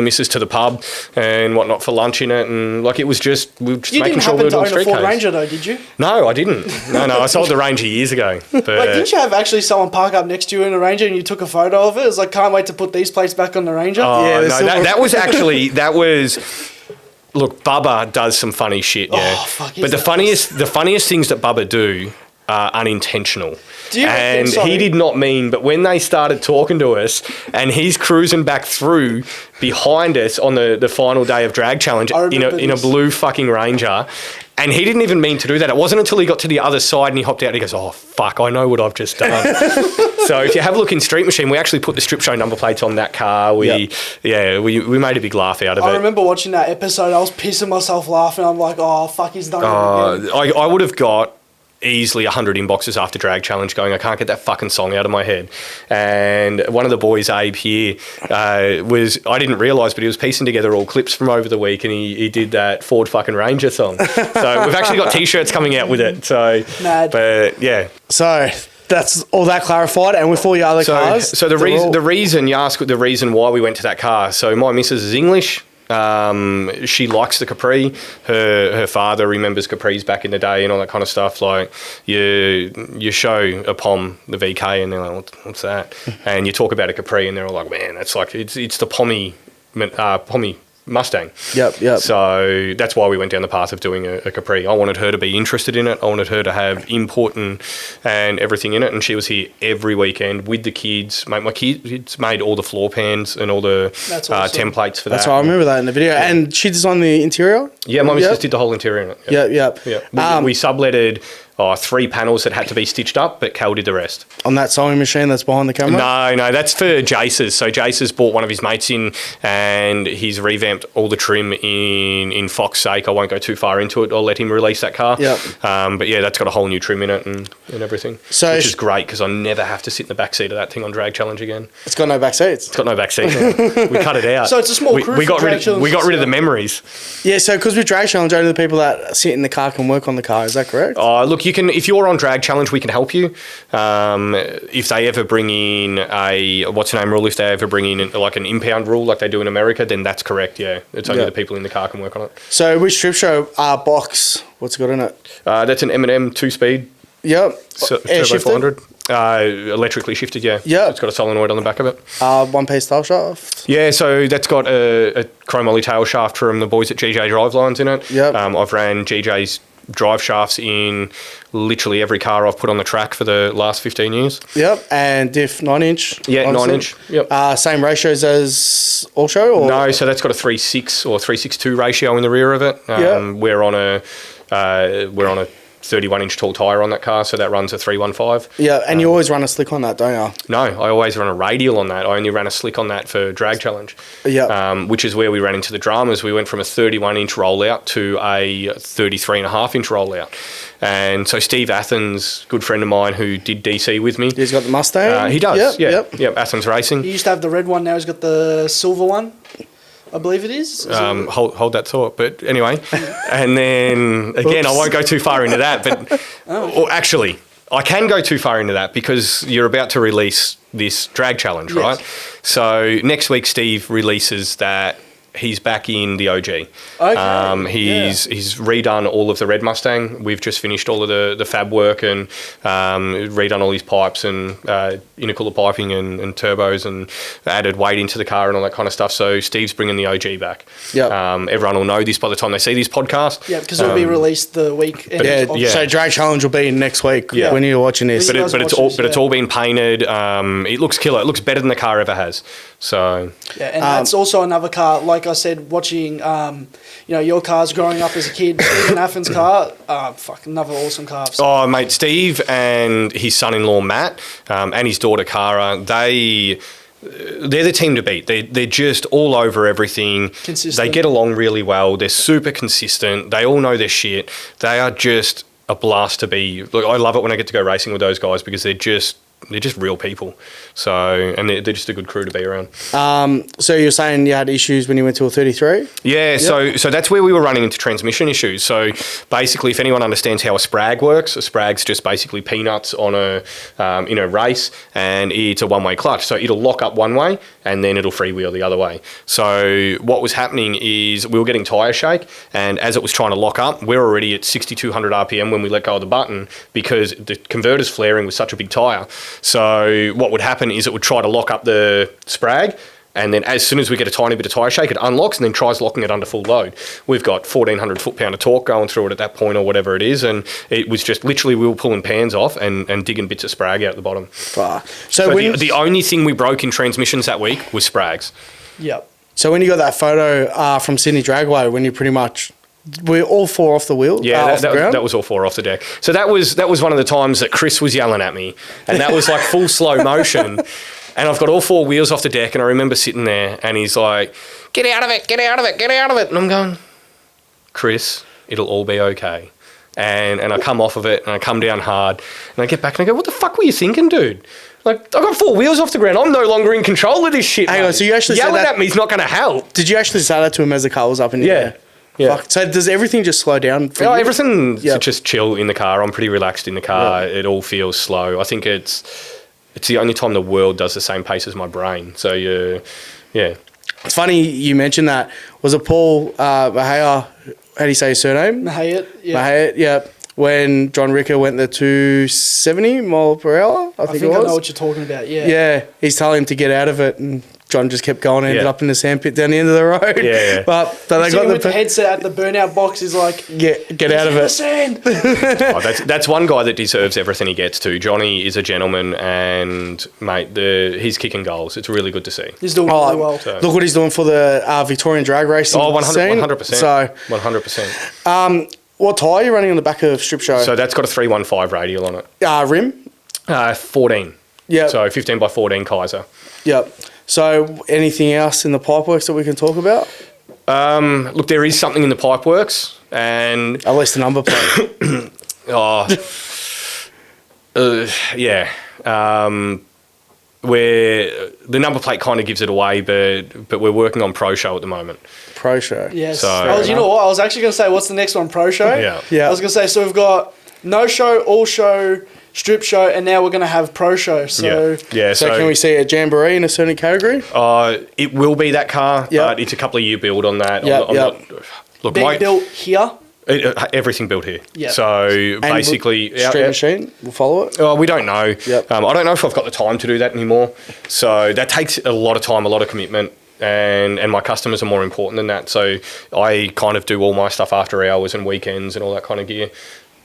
missus to the pub and whatnot for lunch in it, and like we were just making sure we were doing street Ks. You didn't happen to own a Ford Ranger though, did you? No, I didn't. No, I sold the Ranger years ago. But didn't you have actually someone park up next to you in a Ranger and you took a photo of it? It was like, can't wait to put these plates back on the Ranger. Oh, yeah, no, that was Look, Bubba does some funny shit, yeah. Oh, fuck, but the funniest things that Bubba do unintentional. reckon, And he did not mean, but when they started talking to us and he's cruising back through behind us on the final day of Drag Challenge in a blue fucking Ranger, and he didn't even mean to do that. It wasn't until he got to the other side and he hopped out and he goes, oh, fuck, I know what I've just done. So if you have a look in Street Machine, we actually put the strip show number plates on that car. We made a big laugh out of it. I remember watching that episode. I was pissing myself laughing. I'm like, oh, fuck, he's done it again. I would have got easily 100 inboxes after Drag Challenge going, I can't get that fucking song out of my head. And one of the boys, Abe here, I didn't realise, but he was piecing together all clips from over the week and he did that Ford fucking Ranger song. So we've actually got T-shirts coming out with it. So, mad. But yeah. So that's all that clarified, and with all your other cars. So the reason you ask the reason why we went to that car. So my missus is English. She likes the Capri. Her father remembers Capris back in the day and all that kind of stuff. Like you show a POM the VK and they're like, what's that? And you talk about a Capri and they're all like, man, that's like it's the Pommy Mustang. Yep. So that's why we went down the path of doing a Capri. I wanted her to be interested in it. I wanted her to have input and everything in it. And she was here every weekend with the kids. My kids made all the floor pans and all the templates for that. That's right. I remember that in the video. Yeah. And she designed the interior? Yeah, my missus did the whole interior in it. Yep. We subletted 3 panels that had to be stitched up, but Cal did the rest. On that sewing machine that's behind the camera? No, that's for Jace's. So Jace's brought one of his mates in and he's revamped all the trim in Fox's sake. I won't go too far into it. I'll let him release that car. Yep. But yeah, that's got a whole new trim in it and everything, so which is great because I never have to sit in the back seat of that thing on Drag Challenge again. It's got no back seats? It's got no back seat. We cut it out. So it's a small crew we got rid of the memories. Yeah, so because with Drag Challenge, only the people that sit in the car can work on the car. Is that correct? Look, you can, if you're on Drag Challenge, we can help you. If they ever bring in rule, if they ever bring in like an impound rule like they do in America, then that's correct, yeah. It's only the people in the car can work on it. So which strip show box, what's it got in it? That's an M&M 2-speed. Yep. Turbo 400. Electrically shifted, yeah. Yeah. It's got a solenoid on the back of it. One-piece tail shaft? Yeah, so that's got a chrome ollie tail shaft from the boys at GJ Drive Lines in it. Yep. I've ran GJ's drive shafts in literally every car I've put on the track for the last 15 years. Yep, and diff 9-inch? Yeah, obviously. 9-inch, yep. Same ratios as all show? Or? No, so that's got a 3.6 or 3.62 ratio in the rear of it. We're on a 31-inch tall tyre on that car, so that runs a 315. Yeah, and you always run a slick on that, don't you? No, I always run a radial on that. I only ran a slick on that for Drag Challenge. Yeah. Which is where we ran into the dramas. We went from a 31-inch rollout to a 33.5-inch rollout. And so Steve Athens, good friend of mine who did DC with me. He's got the Mustang? He does, Yep, Athens Racing. He used to have the red one, now he's got the silver one. I believe it is. Hold that thought. But anyway, and then again, I won't go too far into that. But or actually, I can go too far into that because you're about to release this Drag Challenge, right? So next week, Steve releases that he's back in the OG. Okay. He's redone all of the red Mustang. We've just finished all of the fab work and redone all his pipes and intercooler piping and turbos and added weight into the car and all that kind of stuff. So Steve's bringing the OG back. Yeah. Everyone will know this by the time they see this podcast. Yeah, because it'll be released the week. So Drag Challenge will be next week when you're watching this. But it's all been painted. It looks killer. It looks better than the car ever has. So yeah, and that's also another car. Like I said, watching your cars growing up as a kid, Stephen Athens' car, another awesome car. So. Oh, mate, Steve and his son-in-law Matt and his daughter Cara, they're the team to beat. They're just all over everything. Consistent. They get along really well. They're super consistent. They all know their shit. They are just a blast to be. Look, I love it when I get to go racing with those guys because they're just real people. So, and they're just a good crew to be around. So you're saying you had issues when you went to a 33? Yeah, yep. So that's where we were running into transmission issues. So basically, if anyone understands how a sprag works, a sprag's just basically peanuts on in a race, and it's a one-way clutch. So it'll lock up one way, and then it'll freewheel the other way. So what was happening is we were getting tyre shake, and as it was trying to lock up, we're already at 6,200 RPM when we let go of the button because the converter's flaring with such a big tyre. So what would happen is it would try to lock up the sprag, And then as soon as we get a tiny bit of tyre shake, it unlocks and then tries locking it under full load. We've got 1,400 foot-pound of torque going through it at that point or whatever it is. And it was just literally we were pulling pans off and digging bits of sprag out the bottom. So the only thing we broke in transmissions that week was sprags. Yep. So when you got that photo from Sydney Dragway, when you pretty much... We're all 4 off the wheel? Yeah, that was all 4 off the deck. So that was one of the times that Chris was yelling at me. And that was like full slow motion. And I've got all 4 wheels off the deck, and I remember sitting there, and he's like, get out of it, get out of it, get out of it. And I'm going, Chris, it'll all be okay. And I come off of it, and I come down hard, and I get back, and I go, what the fuck were you thinking, dude? Like, I got 4 wheels off the ground. I'm no longer in control of this shit. Hang on, so you actually yelling said that, at me is not going to help. Did you actually say that to him as the car was up in the air? Yeah. Fuck. So does everything just slow down for you? Everything just chill in the car. I'm pretty relaxed in the car. It all feels slow. I think it's the only time the world does the same pace as my brain. So, yeah. It's funny you mentioned that. Was it Paul Mahaya? How do you say his surname? Mahayat, yeah. Mahayat, yeah. When John Ricker went the 270 mile per hour, I think it was. I know what you're talking about, yeah. Yeah, he's telling him to get out of it, and John just kept going and ended up in the sandpit down the end of the road. Yeah. But they got the headset at the burnout box. He's like, get out of it. Sand. That's one guy that deserves everything he gets too. Johnny is a gentleman, and mate, he's kicking goals. It's really good to see. He's doing really well. So. Look what he's doing for the Victorian drag racing. 100%. So 100%. What tyre are you running on the back of Strip Show? So that's got a 315 radial on it. Rim? 14. Yeah. So 15 by 14 Kaiser. Yep. So anything else in the pipeworks that we can talk about? Look, there is something in the pipeworks, and at least the number plate. Yeah. Where the number plate kind of gives it away, but we're working on Pro Show at the moment. Pro Show. Yes. So, you know what? I was actually going to say, what's the next one? Pro Show? Yeah. I was going to say, so we've got no show, all show, strip show, and now we're going to have pro show. So So can we see a Jamboree in a certain category? It will be that car, but it's a couple of year build on that. Look, being built here. Everything built here. Yep. So and basically, Street Machine will follow it. We don't know. Yep. I don't know if I've got the time to do that anymore. So that takes a lot of time, a lot of commitment. And my customers are more important than that. So I kind of do all my stuff after hours and weekends and all that kind of gear.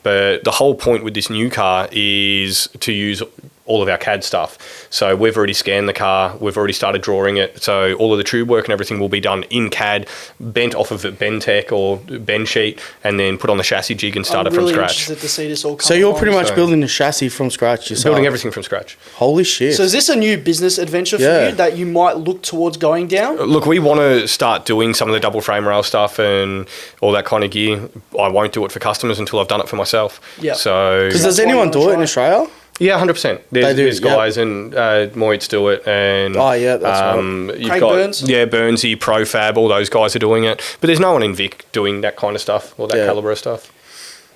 But the whole point with this new car is to use all of our CAD stuff. So we've already scanned the car, we've already started drawing it. So all of the tube work and everything will be done in CAD, bent off of a Bentec or bend sheet, and then put on the chassis jig and start it from scratch. I'm really interested to see this all come So you're pretty much building the chassis from scratch yourself? Building everything from scratch. Holy shit. So is this a new business adventure for you that you might look towards going down? Look, we want to start doing some of the double frame rail stuff and all that kind of gear. I won't do it for customers until I've done it for myself. Yeah. So because does anyone do it in Australia? Yeah, 100%. There's guys and Moits do it, and that's right. You've Craig got Burns. Burnsy, Profab, all those guys are doing it. But there's no one in Vic doing that kind of stuff or that calibre of stuff.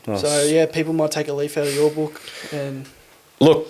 Nice. So people might take a leaf out of your book. And look,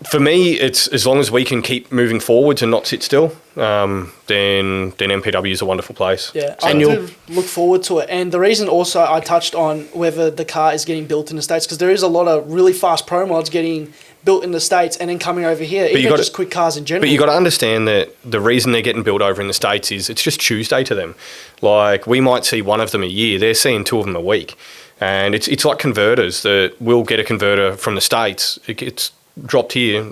for me, it's as long as we can keep moving forwards and not sit still, then MPW is a wonderful place. Yeah, I do look forward to it. And the reason also I touched on whether the car is getting built in the States, because there is a lot of really fast pro mods getting built in the States and then coming over here, even just quick cars in general. But you got to understand that the reason they're getting built over in the States is it's just Tuesday to them. Like, we might see one of them a year. They're seeing 2 of them a week. And it's like converters that we'll get a converter from the States. It's dropped here.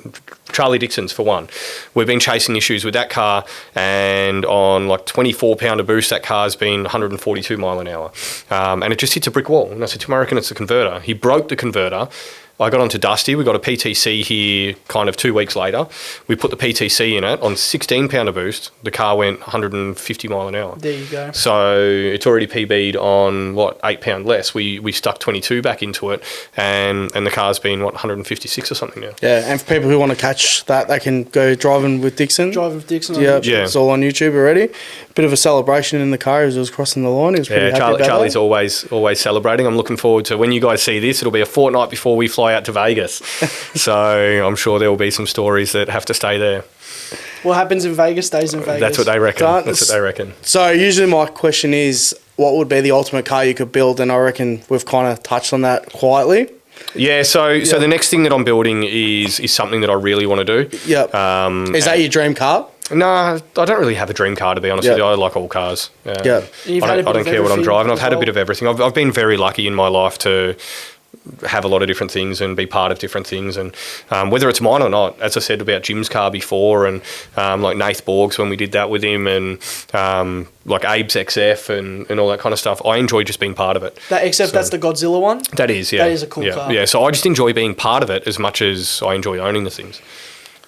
Charlie Dixon's for one. We've been chasing issues with that car, and on like 24 pounder boost, that car's been 142 mile an hour. And it just hits a brick wall. And I said to American, it's the converter. He broke the converter. I got onto Dusty. We got a PTC here kind of 2 weeks later. We put the PTC in it on 16 pounder boost. The car went 150 mile an hour. There you go. So it's already PB'd on 8 pound less. We stuck 22 back into it, and the car's been 156 or something now. Yeah, and for people who want to catch that, they can go driving with Dixon. Yeah, it's all on YouTube already. Bit of a celebration in the car as it was crossing the line. He was pretty happy about Charlie's that. always celebrating. I'm looking forward to when you guys see this. It'll be a fortnight before we fly out to Vegas, so I'm sure there will be some stories that have to stay there. What happens in Vegas stays in Vegas. That's what they reckon. So usually my question is, what would be the ultimate car you could build? And I reckon we've kind of touched on that quietly. Yeah, so the next thing that I'm building is something that I really want to do. Yep. Is that your dream car? No, I don't really have a dream car, to be honest with you. I like all cars. You've I don't care what I'm driving. I've had a well. bit of everything. I've been very lucky in my life to have a lot of different things and be part of different things, and whether it's mine or not, as I said about Jim's car before, and like Nath Borgs when we did that with him, and like Abe's XF and all that kind of stuff, I enjoy just being part of it. That XF, that's the Godzilla one? That is, yeah. That is a cool car. Yeah, so I just enjoy being part of it as much as I enjoy owning the things.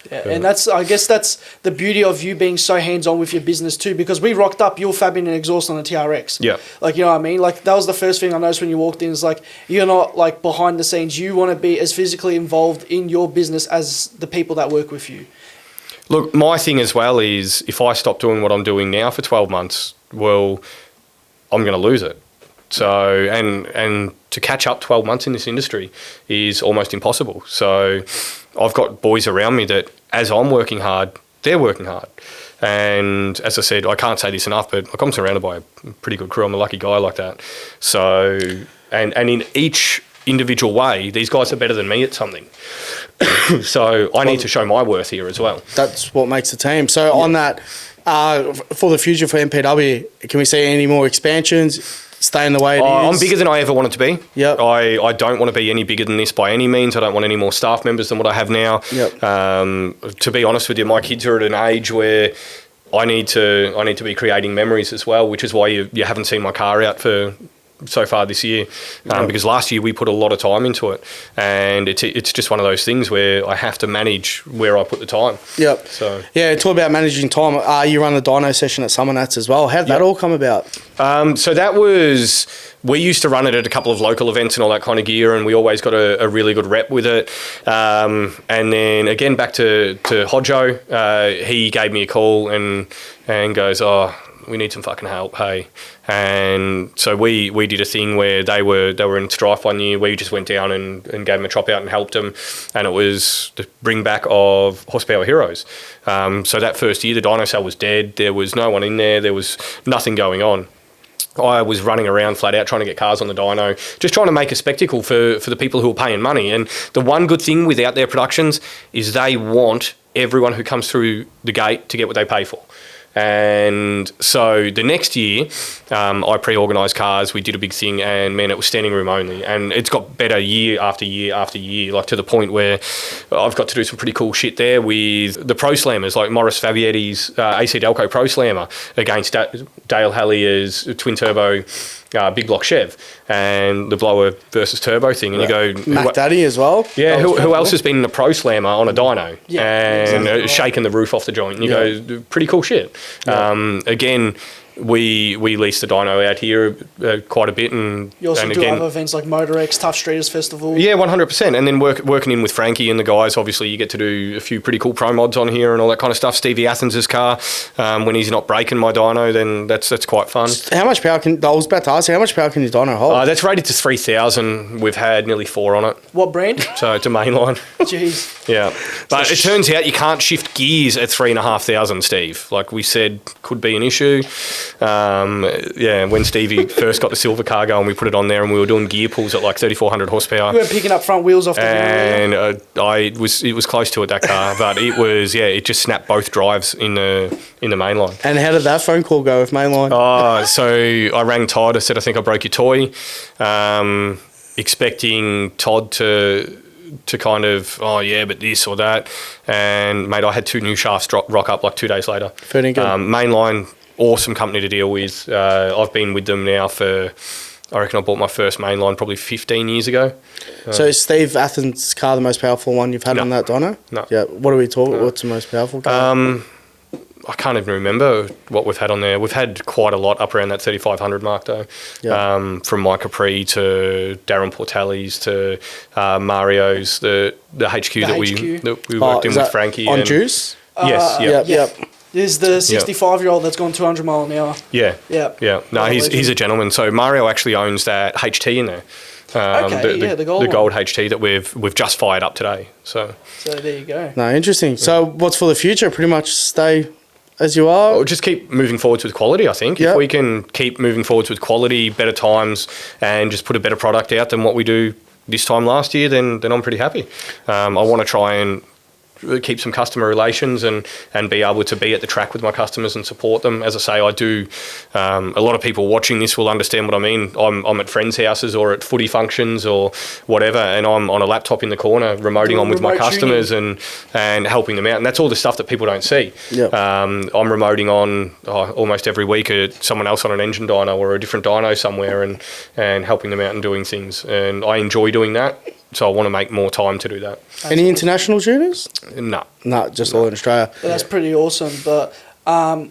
Yeah, and I guess that's the beauty of you being so hands-on with your business too, because we rocked up, you were fabbing an exhaust on a TRX. Yeah. Like, you know what I mean? Like, that was the first thing I noticed when you walked in, is like, you're not like behind the scenes. You want to be as physically involved in your business as the people that work with you. Look, my thing as well is if I stop doing what I'm doing now for 12 months, well, I'm going to lose it. So, and to catch up 12 months in this industry is almost impossible. So I've got boys around me that as I'm working hard, they're working hard. And as I said, I can't say this enough, but like, I'm surrounded by a pretty good crew. I'm a lucky guy like that. So, and in each individual way, these guys are better than me at something. So I need to show my worth here as well. That's what makes the team. So on that, for the future for MPW, can we see any more expansions? Staying the way it is? I'm bigger than I ever wanted to be. Yep. I don't want to be any bigger than this by any means. I don't want any more staff members than what I have now. Yep. To be honest with you, my kids are at an age where I need to be creating memories as well, which is why you haven't seen my car out for so far this year, because last year we put a lot of time into it, and it's just one of those things where I have to manage where I put the time. Yep. So yeah, talk about managing time. You run the dyno session at Summernats as well. How did that all come about? So that was, we used to run it at a couple of local events and all that kind of gear, and we always got a really good rep with it. And then again back to Hodjo, he gave me a call and goes, "Oh, we need some fucking help, hey." And so we did a thing where they were in strife one year. We just went down and gave them a chop out and helped them, and it was the bring back of Horsepower Heroes. So that first year the dyno cell was dead. There was no one in there. There was nothing going on. I was running around flat out trying to get cars on the dyno, just trying to make a spectacle for the people who are paying money. And the one good thing with Out There Productions is they want everyone who comes through the gate to get what they pay for. And so the next year, I pre-organised cars, we did a big thing, and man, it was standing room only. And it's got better year after year after year, like to the point where I've got to do some pretty cool shit there with the Pro Slammers, like Maurice Favietti's AC Delco Pro Slammer against Dale Hallier's twin turbo big block Chev, and the blower versus turbo thing. And you go... Mac Daddy as well. Yeah, who else has been in a Pro Slammer on a dyno and exactly. shaking the roof off the joint? And you go, pretty cool shit. Yeah. Again, we lease the dyno out here quite a bit, and You also and do again, other events like Motor X, Tough Streeters Festival. yeah, 100%. And then working in with Frankie and the guys, obviously you get to do a few pretty cool pro mods on here and all that kind of stuff. Stevie Athens' car, when he's not breaking my dyno, then that's quite fun. How much power I was about to ask you, how much power can your dyno hold? That's rated to 3,000. We've had nearly 4 on it. What brand? So it's a mainline. Jeez. Yeah. But it turns out you can't shift gears at 3,500, Steve. Like we said, could be an issue. When Stevie first got the silver car going, we put it on there and we were doing gear pulls at like 3,400 horsepower. You weren't picking up front wheels off the and it was close to it, that car, but it just snapped both drives in the main line. And how did that phone call go with mainline? So I rang Todd. I said, I think I broke your toy, expecting Todd to kind of, but this or that. And mate, I had 2 new shafts rock up like 2 days later. Pretty good. Mainline, awesome company to deal with. I've been with them now for, I reckon I bought my first mainline probably 15 years ago. So is Steve Athens' car the most powerful one you've had on that dyno? No. Yeah. What are we talking? What's the most powerful car? I can't even remember what we've had on there. We've had quite a lot up around that 3,500 mark though. Yeah. From Mike Capri to Darren Portelli's to Mario's, the HQ that we worked in with Frankie. On Juice? Yes. Yep. There's the 65-year-old that's gone 200 mile an hour. Yeah. Yeah. No, he's a gentleman. So Mario actually owns that HT in there. The gold HT that we've just fired up today. So there you go. No, interesting. So what's for the future? Pretty much stay as you are? Or just keep moving forwards with quality, I think. Yep. If we can keep moving forwards with quality, better times, and just put a better product out than what we do this time last year, then I'm pretty happy. I want to try and keep some customer relations and be able to be at the track with my customers and support them. As I say, I do. A lot of people watching this will understand what I mean. I'm at friends' houses or at footy functions or whatever, and I'm on a laptop in the corner remoting on with my customers and helping them out. And that's all the stuff that people don't see. Yep. I'm remoting on almost every week someone else on an engine dyno or a different dyno somewhere and helping them out and doing things. And I enjoy doing that. So I want to make more time to do that. Any international shooters? No. No, just all in Australia. But that's pretty awesome. But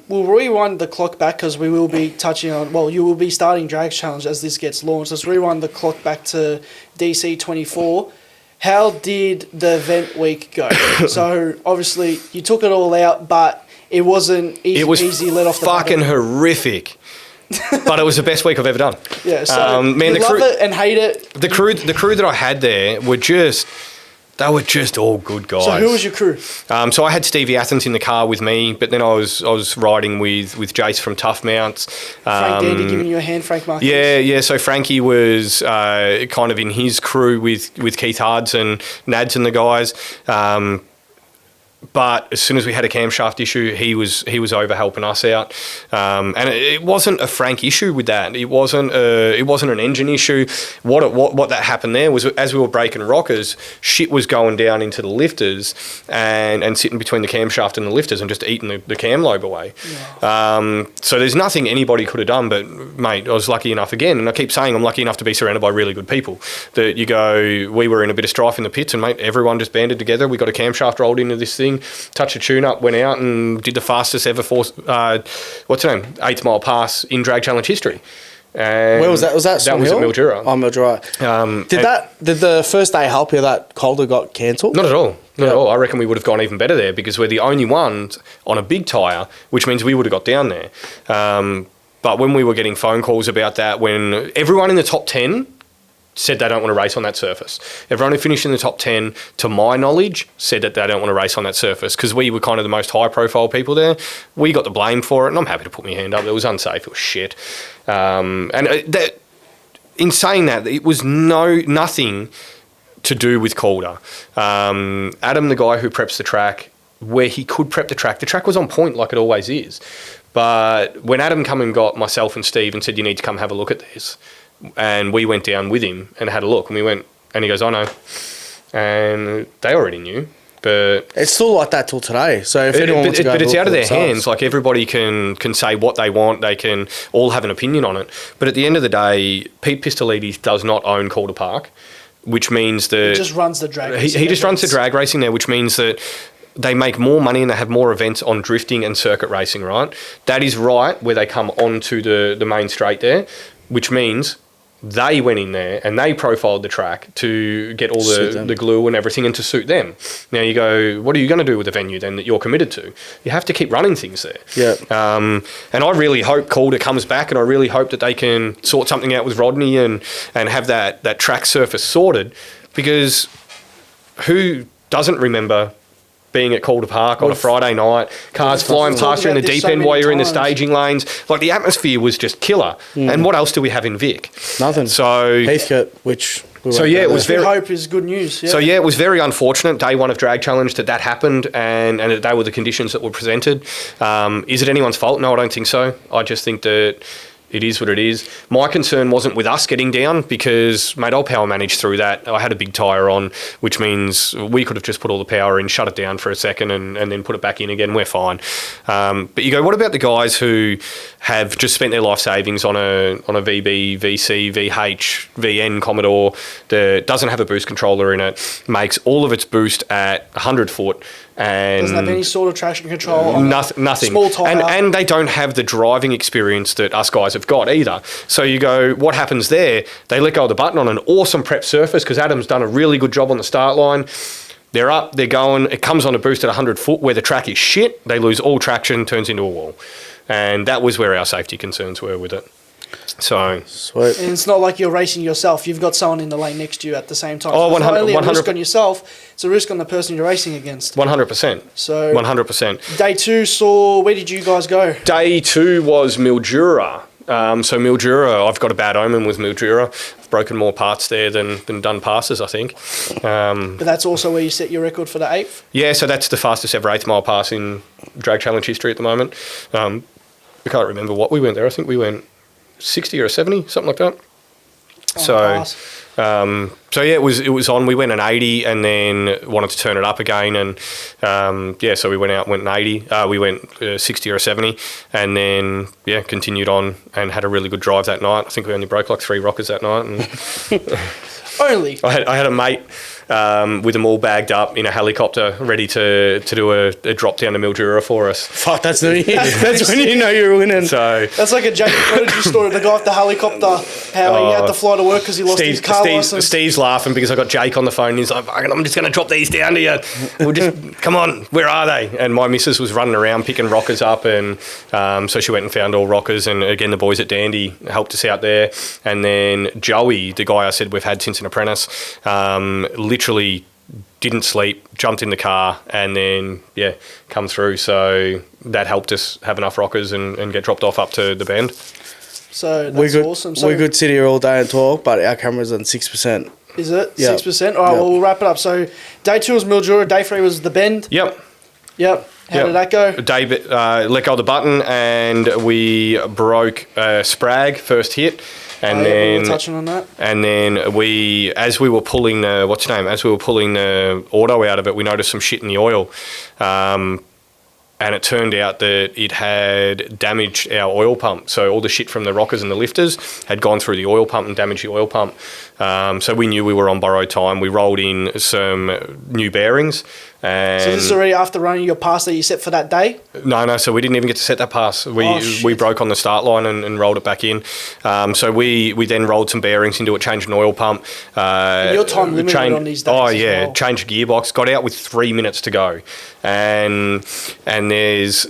we'll rewind the clock back because we will be touching on, well, you will be starting Drags Challenge as this gets launched. Let's rewind the clock back to DC 24. How did the event week go? So obviously you took it all out, but it wasn't easy let off the fucking horrific. But it was the best week I've ever done. Yeah, so man, you love it and hate it. The crew that I had there were just all good guys. So who was your crew? So I had Stevie Athens in the car with me, but then I was riding with Jace from Tough Mounts. Frank Dandy giving you a hand, Frank Marquez. Yeah. So Frankie was kind of in his crew with Keith Hards and Nads and the guys. But as soon as we had a camshaft issue, he was over helping us out, and it wasn't a Frank issue with that. It wasn't an engine issue. What that happened there was as we were breaking rockers, shit was going down into the lifters and sitting between the camshaft and the lifters and just eating the cam lobe away. Yeah. So there's nothing anybody could have done. But mate, I was lucky enough again, and I keep saying I'm lucky enough to be surrounded by really good people. That you go, we were in a bit of strife in the pits, and mate, everyone just banded together. We got a camshaft rolled into this thing. Touched a tune-up, went out and did the fastest ever 8th mile pass in Drag Challenge history. And where was that? Was that That was at Mildura. Oh, Mildura. Did the first day help you that Calder got cancelled? Not at all. Not at all. I reckon we would have gone even better there because we're the only ones on a big tyre, which means we would have got down there. But when we were getting phone calls about that, when everyone in the top 10 said they don't want to race on that surface. Everyone who finished in the top 10, to my knowledge, said that they don't want to race on that surface because we were kind of the most high-profile people there. We got the blame for it, and I'm happy to put my hand up. It was unsafe. It was shit. In saying that, it was nothing to do with Calder. Adam, the guy who preps the track, where he could prep the track was on point like it always is. But when Adam come and got myself and Steve and said, you need to come have a look at this, and we went down with him and had a look, and he goes, I know. And they already knew, but it's still like that till today. So if anyone wants to go, but it's out of their hands. Like everybody can say what they want. They can all have an opinion on it. But at the end of the day, Pete Pistolides does not own Calder Park, which means that he just runs the drag racing. He just runs the drag racing there, which means that they make more money and they have more events on drifting and circuit racing, right? That is right where they come onto the main straight there, which means they went in there and they profiled the track to get all the glue and everything and to suit them. Now you go, what are you going to do with the venue then that you're committed to? You have to keep running things there. Yeah. And I really hope Calder comes back, and I really hope that they can sort something out with Rodney and have that track surface sorted, because who doesn't remember being at Calder Park on a Friday night, cars flying past you in the deep end while you're in the staging lanes. Like, the atmosphere was just killer. And what else do we have in Vic? Nothing. So Heathcote, which... it was very... hope is good news. Yeah. So, it was very unfortunate, day one of Drag Challenge, that happened and that they were the conditions that were presented. Is it anyone's fault? No, I don't think so. I just think that it is what it is. My concern wasn't with us getting down because, mate, I'll power manage through that. I had a big tyre on, which means we could have just put all the power in, shut it down for a second and then put it back in again. We're fine. But you go, what about the guys who have just spent their life savings on a VB, VC, VH, VN Commodore that doesn't have a boost controller in it, makes all of its boost at 100 foot, and doesn't have any sort of traction control. Nothing. Small tyre. And they don't have the driving experience that us guys have got either. So you go, what happens there? They let go of the button on an awesome prep surface because Adam's done a really good job on the start line. They're up, they're going. It comes on a boost at 100 foot where the track is shit. They lose all traction, turns into a wall. And that was where our safety concerns were with it. So sweet. And it's not like you're racing yourself. You've got someone in the lane next to you at the same time. Oh, so it's 100%, not only a risk on yourself, it's a risk on the person you're racing against. 100%. So 100%. Day 2 saw, where did you guys go? Day 2 was Mildura. So Mildura, I've got a bad omen with Mildura. I've broken more parts there than done passes, I think. But that's also where you set your record for the 8th? Yeah, so that's the fastest ever 8th mile pass in drag challenge history at the moment. I can't remember what we went there. I think we went 60 or 70, something like that. So yeah, it was on. We went an 80 and then wanted to turn it up again, and so we went out, went an 80. We went 60 or 70, and then continued on and had a really good drive that night. I think we only broke like 3 rockers that night. And Only. I had a mate with them all bagged up in a helicopter, ready to do a drop down to Mildura for us. Fuck, that's when you know you're winning. So that's like a Jake Prodigy story. The guy with the helicopter, how he had to fly to work because he lost his car license. Steve's laughing because I got Jake on the phone. And he's like, I'm just going to drop these down to you. We'll just come on. Where are they? And my missus was running around picking rockers up, and so she went and found all rockers. And again, the boys at Dandy helped us out there. And then Joey, the guy I said we've had since an apprentice, literally didn't sleep, jumped in the car, and then come through. So that helped us have enough rockers and get dropped off up to the bend. So that's awesome. So we could sit here all day and talk, but our camera's on 6%. Is it 6%? All right, well, we'll wrap it up. So day 2 was Mildura, day 3 was the bend. Yep. How did that go? David let go of the button, and we broke Sprag first hit. And then we were touching on that. And then as we were pulling the auto out of it, we noticed some shit in the oil. And it turned out that it had damaged our oil pump. So all the shit from the rockers and the lifters had gone through the oil pump and damaged the oil pump. So we knew we were on borrowed time. We rolled in some new bearings. And so this is already after running your pass that you set for that day? No. So we didn't even get to set that pass. We broke on the start line and rolled it back in. So we then rolled some bearings into it, changed an oil pump. And your time limited on these days. Oh yeah, well. Changed the gearbox. Got out with 3 minutes to go, and there's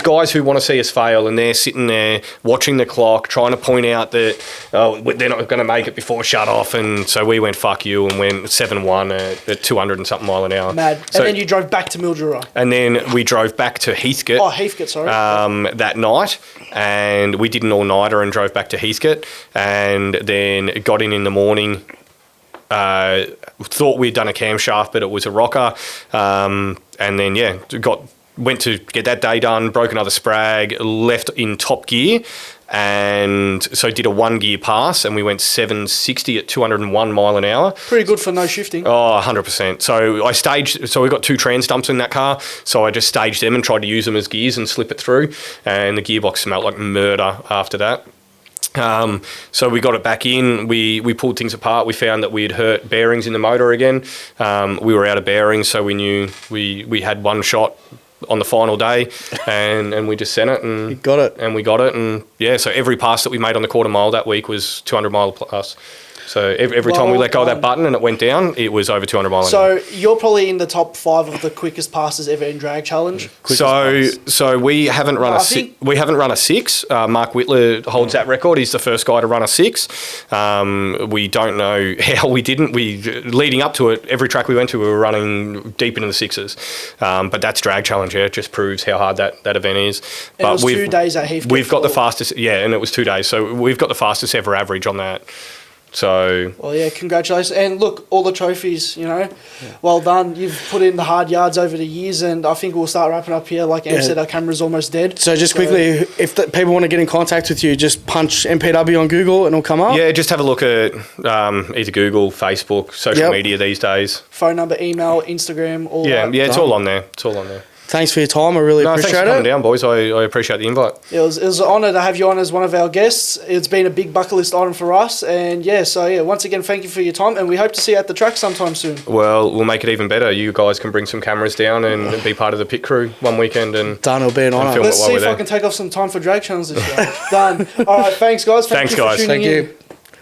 guys who want to see us fail, and they're sitting there watching the clock, trying to point out that they're not going to make it before shut off. And so we went fuck you and went 7-1 at 200 and something mile an hour. Mad. So, and then you drove back to Mildura. And then we drove back to Heathcote. Oh, Heathcote, sorry. That night, and we did an all-nighter and drove back to Heathcote, and then got in the morning. Thought we'd done a camshaft, but it was a rocker. And then went to get that day done, broke another Sprag, left in top gear, and so did a 1 gear pass, and we went 760 at 201 mile an hour. Pretty good for no shifting. Oh, 100%. So we got 2 trans dumps in that car, so I just staged them and tried to use them as gears and slip it through, and the gearbox smelled like murder after that. So we got it back in, we pulled things apart, we found that we had hurt bearings in the motor again. We were out of bearings, so we knew we had one shot on the final day, and we just sent it, and you got it. And we got it, and so every pass that we made on the quarter mile that week was 200 mile plus. So every time we let go of that button and it went down, it was over 200 miles. So you're probably in the top 5 of the quickest passes ever in drag challenge. So we haven't run a 6. Mark Whitler holds that record. He's the first guy to run a 6. We don't know how we didn't. Leading up to it, every track we went to, we were running deep into the 6s. But that's drag challenge. Yeah, it just proves how hard that event is. And it was 2 days at Heathcote. We've got the fastest. Yeah, and it was 2 days. So we've got the fastest ever average on that. So well, yeah, congratulations, and look, all the trophies, well done. You've put in the hard yards over the years, and I think we'll start wrapping up here. Like Em said, our camera's almost dead. So quickly, if people want to get in contact with you, just punch MPW on Google and it'll come up. Yeah, just have a look at either Google, Facebook, social media these days. Phone number, email, Instagram, all that. Yeah, it's all on there. Thanks for your time. I really appreciate thanks for coming down, boys. I appreciate the invite. It was an honour to have you on as one of our guests. It's been a big bucket list item for us. And once again, thank you for your time. And we hope to see you at the track sometime soon. Well, we'll make it even better. You guys can bring some cameras down and be part of the pit crew one weekend. And done, it'll be an honour. Let's see if I can take off some time for drag channels this year. Done. All right, thanks, guys. Thanks, guys. Thank you.